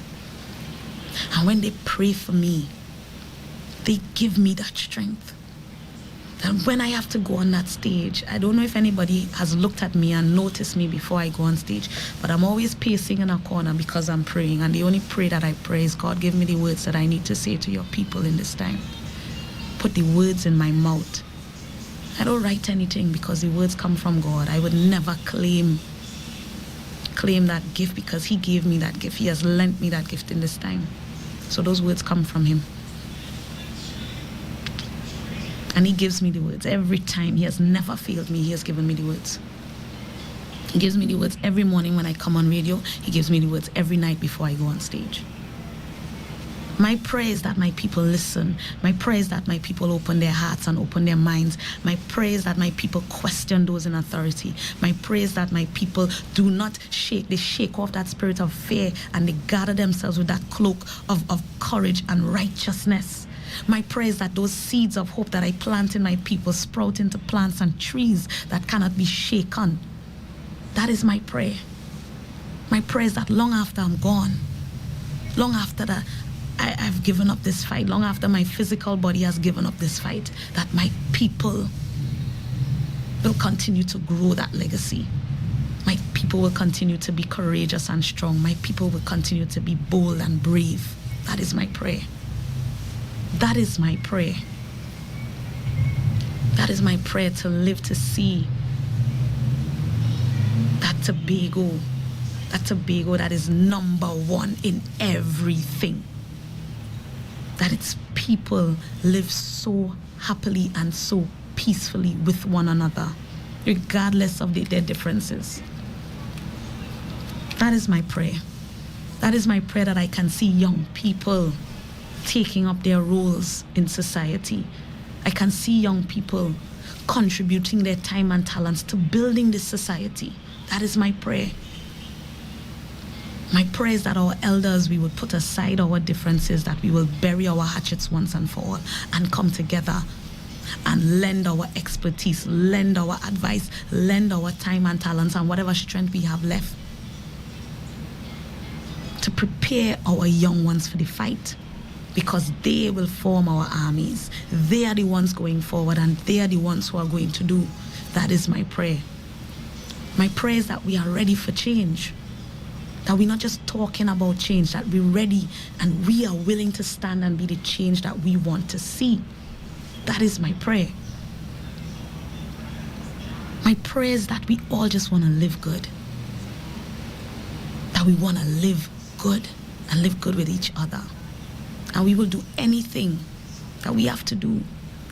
And when they pray for me, they give me that strength. And when I have to go on that stage, I don't know if anybody has looked at me and noticed me before I go on stage, but I'm always pacing in a corner because I'm praying. And the only prayer that I pray is, God, give me the words that I need to say to your people in this time. Put the words in my mouth. I don't write anything because the words come from God. I would never claim that gift, because he gave me that gift. He has lent me that gift in this time. So those words come from him. And he gives me the words every time. He has never failed me. He has given me the words. He gives me the words every morning when I come on radio. He gives me the words every night before I go on stage. My prayer is that my people listen. My prayer is that my people open their hearts and open their minds. My prayer is that my people question those in authority. My prayer is that my people do not shake. They shake off that spirit of fear and they gather themselves with that cloak of courage and righteousness. My prayer is that those seeds of hope that I plant in my people sprout into plants and trees that cannot be shaken. That is my prayer. My prayer is that long after I'm gone, long after that I've given up this fight, long after my physical body has given up this fight, that my people will continue to grow that legacy. My people will continue to be courageous and strong. My people will continue to be bold and brave. That is my prayer. That is my prayer. That is my prayer, to live to see that Tobago that is number one in everything. That its people live so happily and so peacefully with one another, regardless of their differences. That is my prayer. That is my prayer, that I can see young people taking up their roles in society. I can see young people contributing their time and talents to building this society. That is my prayer. My prayer is that our elders, we would put aside our differences, that we will bury our hatchets once and for all and come together and lend our expertise, lend our advice, lend our time and talents and whatever strength we have left to prepare our young ones for the fight, because they will form our armies. They are the ones going forward, and they are the ones who are going to do. That is my prayer. My prayer is that we are ready for change, that we're not just talking about change, that we're ready and we are willing to stand and be the change that we want to see. That is my prayer. My prayer is that we all just want to live good, that we want to live good and live good with each other. And we will do anything that we have to do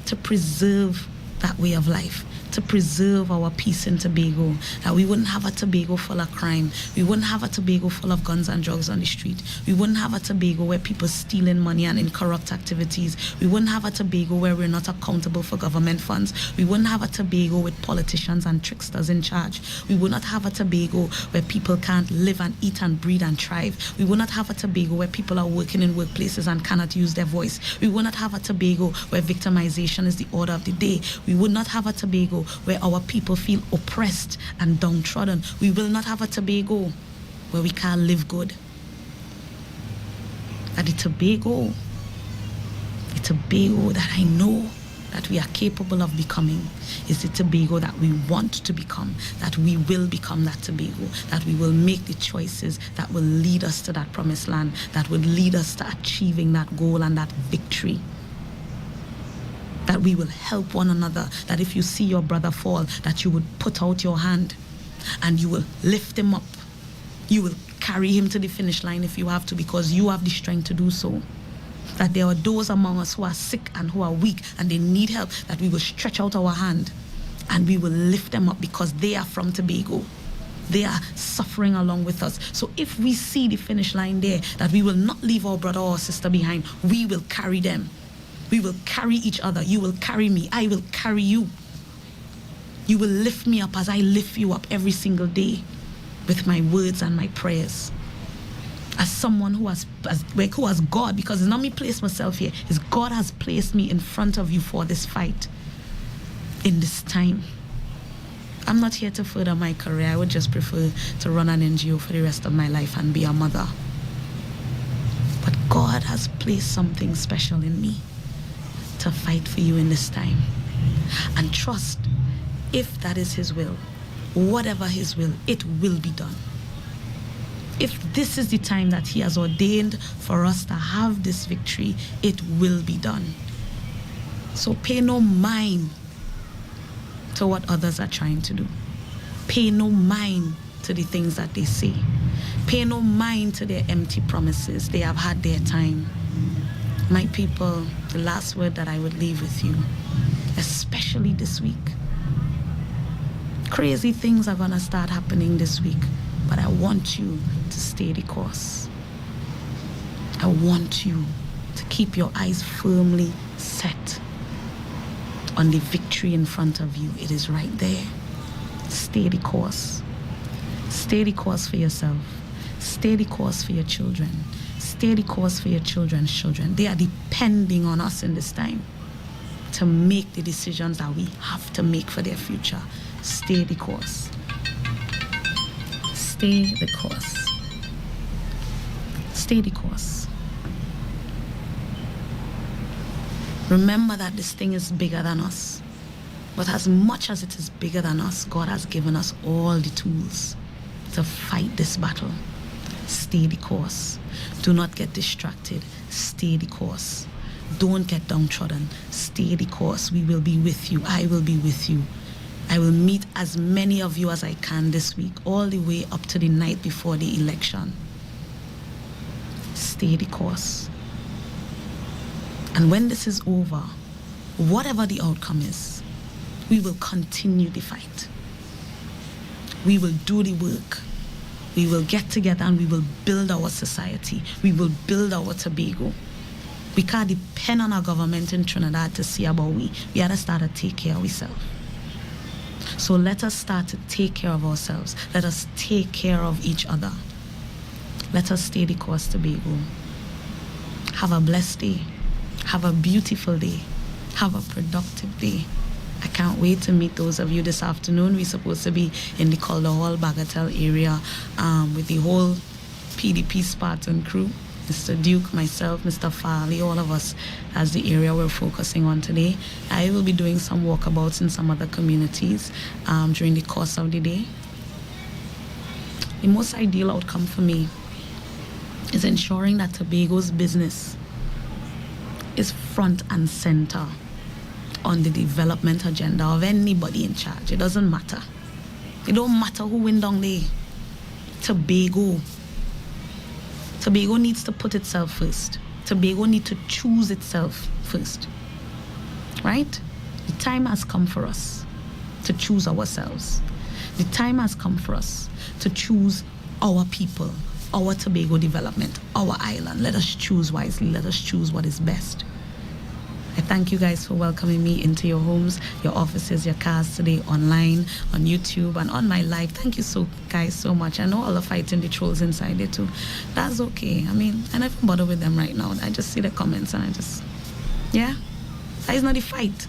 to preserve that way of life, to preserve our peace in Tobago, that we wouldn't have a Tobago full of crime. We wouldn't have a Tobago full of guns and drugs on the street. We wouldn't have a Tobago where people stealing money and in corrupt activities. We wouldn't have a Tobago where we're not accountable for government funds. We wouldn't have a Tobago with politicians and tricksters in charge. We would not have a Tobago where people can't live and eat and breathe and thrive. We would not have a Tobago where people are working in workplaces and cannot use their voice. We would not have a Tobago where victimization is the order of the day. We would not have a Tobago where our people feel oppressed and downtrodden. We will not have a Tobago where we can't live good. That the Tobago that I know that we are capable of becoming is the Tobago that we want to become, that we will become that Tobago, that we will make the choices that will lead us to that promised land, that will lead us to achieving that goal and that victory. that we will help one another, that if you see your brother fall, that you would put out your hand and you will lift him up. You will carry him to the finish line if you have to, because you have the strength to do so. That there are those among us who are sick and who are weak and they need help, that we will stretch out our hand and we will lift them up because they are from Tobago. They are suffering along with us. So if we see the finish line there, that we will not leave our brother or sister behind, we will carry them. We will carry each other. You will carry me. I will carry you. You will lift me up as I lift you up every single day with my words and my prayers. As someone who has God, because it's not me place myself here, it's God has placed me in front of you for this fight in this time. I'm not here to further my career. I would just prefer to run an NGO for the rest of my life and be a mother. But God has placed something special in me to fight for you in this time. And trust, if that is His will, whatever His will, it will be done. If this is the time that He has ordained for us to have this victory, it will be done. So pay no mind to what others are trying to do. Pay no mind to the things that they say. Pay no mind to their empty promises. They have had their time. My people, the last word that I would leave with you, especially this week. Crazy things are gonna start happening this week, but I want you to stay the course. I want you to keep your eyes firmly set on the victory in front of you. It is right there. Stay the course. Stay the course for yourself. Stay the course for your children. Stay the course for your children's children. They are depending on us in this time to make the decisions that we have to make for their future. Stay the course. Stay the course. Stay the course. Remember that this thing is bigger than us. But as much as it is bigger than us, God has given us all the tools to fight this battle. Stay the course. Do not get distracted. Stay the course. Don't get downtrodden. Stay the course. We will be with you. I will be with you. I will meet as many of you as I can this week, all the way up to the night before the election. Stay the course. And when this is over, whatever the outcome is, we will continue the fight. We will do the work. We will get together and we will build our society. We will build our Tobago. We can't depend on our government in Trinidad to see about we. We have to start to take care of ourselves. So let us start to take care of ourselves. Let us take care of each other. Let us stay the course, Tobago. Have a blessed day. Have a beautiful day. Have a productive day. I can't wait to meet those of you this afternoon. We're supposed to be in the Calder Hall, Bagatelle area with the whole PDP Spartan crew. Mr. Duke, myself, Mr. Farley, all of us as the area we're focusing on today. I will be doing some walkabouts in some other communities during the course of the day. The most ideal outcome for me is ensuring that Tobago's business is front and center on the development agenda of anybody in charge. It doesn't matter. It don't matter who win down there. Tobago needs to put itself first. Tobago needs to choose itself first. Right? The time has come for us to choose ourselves. The time has come for us to choose our people, our Tobago development, our island. Let us choose wisely. Let us choose what is best. I thank you guys for welcoming me into your homes, your offices, your cars today, online, on YouTube, and on my live. Thank you guys so much. I know all the fighting the trolls inside there too. That's okay. I mean, I never bother with them right now. I just see the comments and yeah. That is not the fight.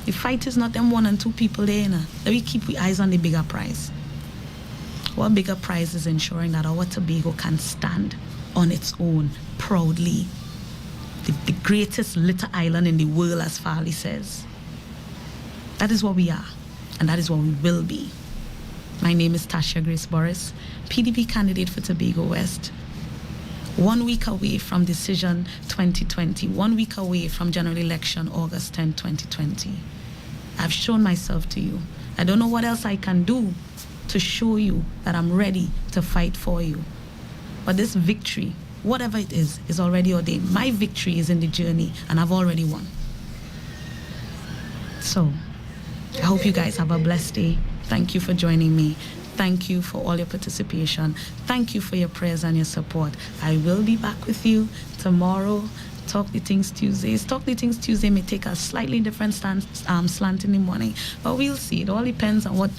The fight is not them 1 and 2 people there. Let me keep our eyes on the bigger prize. What bigger prize is ensuring that our Tobago can stand on its own proudly. The greatest little island in the world, as Farley says. That is what we are, and that is what we will be. My name is Tasha Grace Boris, PDP candidate for Tobago West. 1 week away from decision 2020, 1 week away from general election August 10, 2020. I've shown myself to you. I don't know what else I can do to show you that I'm ready to fight for you. But this victory, whatever it is already ordained. My victory is in the journey, and I've already won. So, I hope you guys have a blessed day. Thank you for joining me. Thank you for all your participation. Thank you for your prayers and your support. I will be back with you tomorrow. Talk the Things Tuesdays. Talk the Things Tuesday may take a slightly different slant in the morning, but we'll see. It all depends on what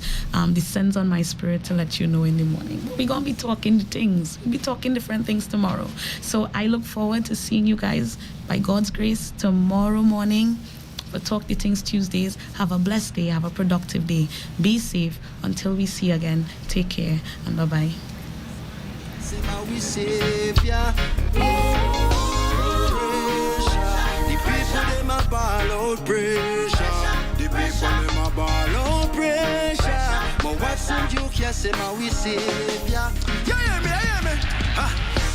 descends on my spirit to let you know in the morning. We're going to be talking the things. We'll be talking different things tomorrow. So I look forward to seeing you guys, by God's grace, tomorrow morning for Talk the Things Tuesdays. Have a blessed day. Have a productive day. Be safe. Until we see again, take care and bye-bye. Them a ball out pressure. The people them a ball out pressure. But what's in you can say my we save ya. You hear me?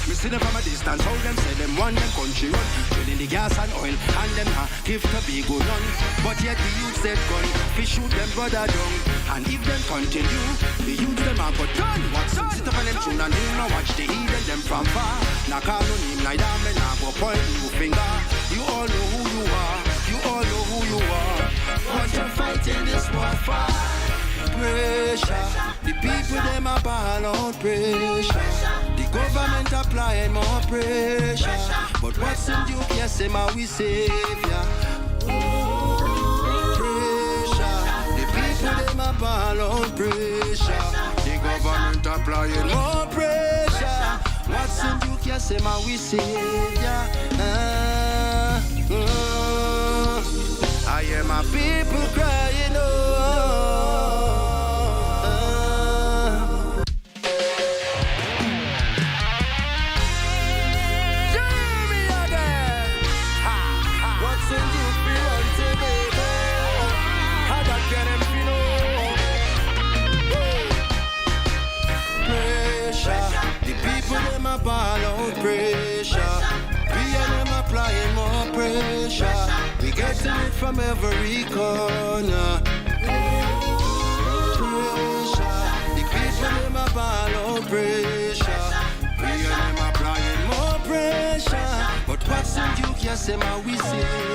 Me see them from a distance, how them say them want them country run. Drilling the gas and oil, and them give Tobago none. But yet the youth said gun, we shoot them brother down. And if them continue, the youth them a go done. What's up, sit up on them tune and him a watch the heathen them from far. Now call on him like that, me now go point you finger. You all know who you are, you all know who you are. What you're fighting this war for? Pressure, the people them a ball out pressure. The government applying more pressure. But what's in you can say my we save ya. Pressure, the people them a ball out pressure. The government applying more pressure. What's in you can say my we save ya. I hear my people crying, Jeremy again. What's in you feel until baby? How that get him feel? Pressure, the people them a ball out pressure. We and them applying more pressure. We getting it from every corner. Pressure, the people them a ball out pressure. We and them applying more pressure. But what's in you can say my we say.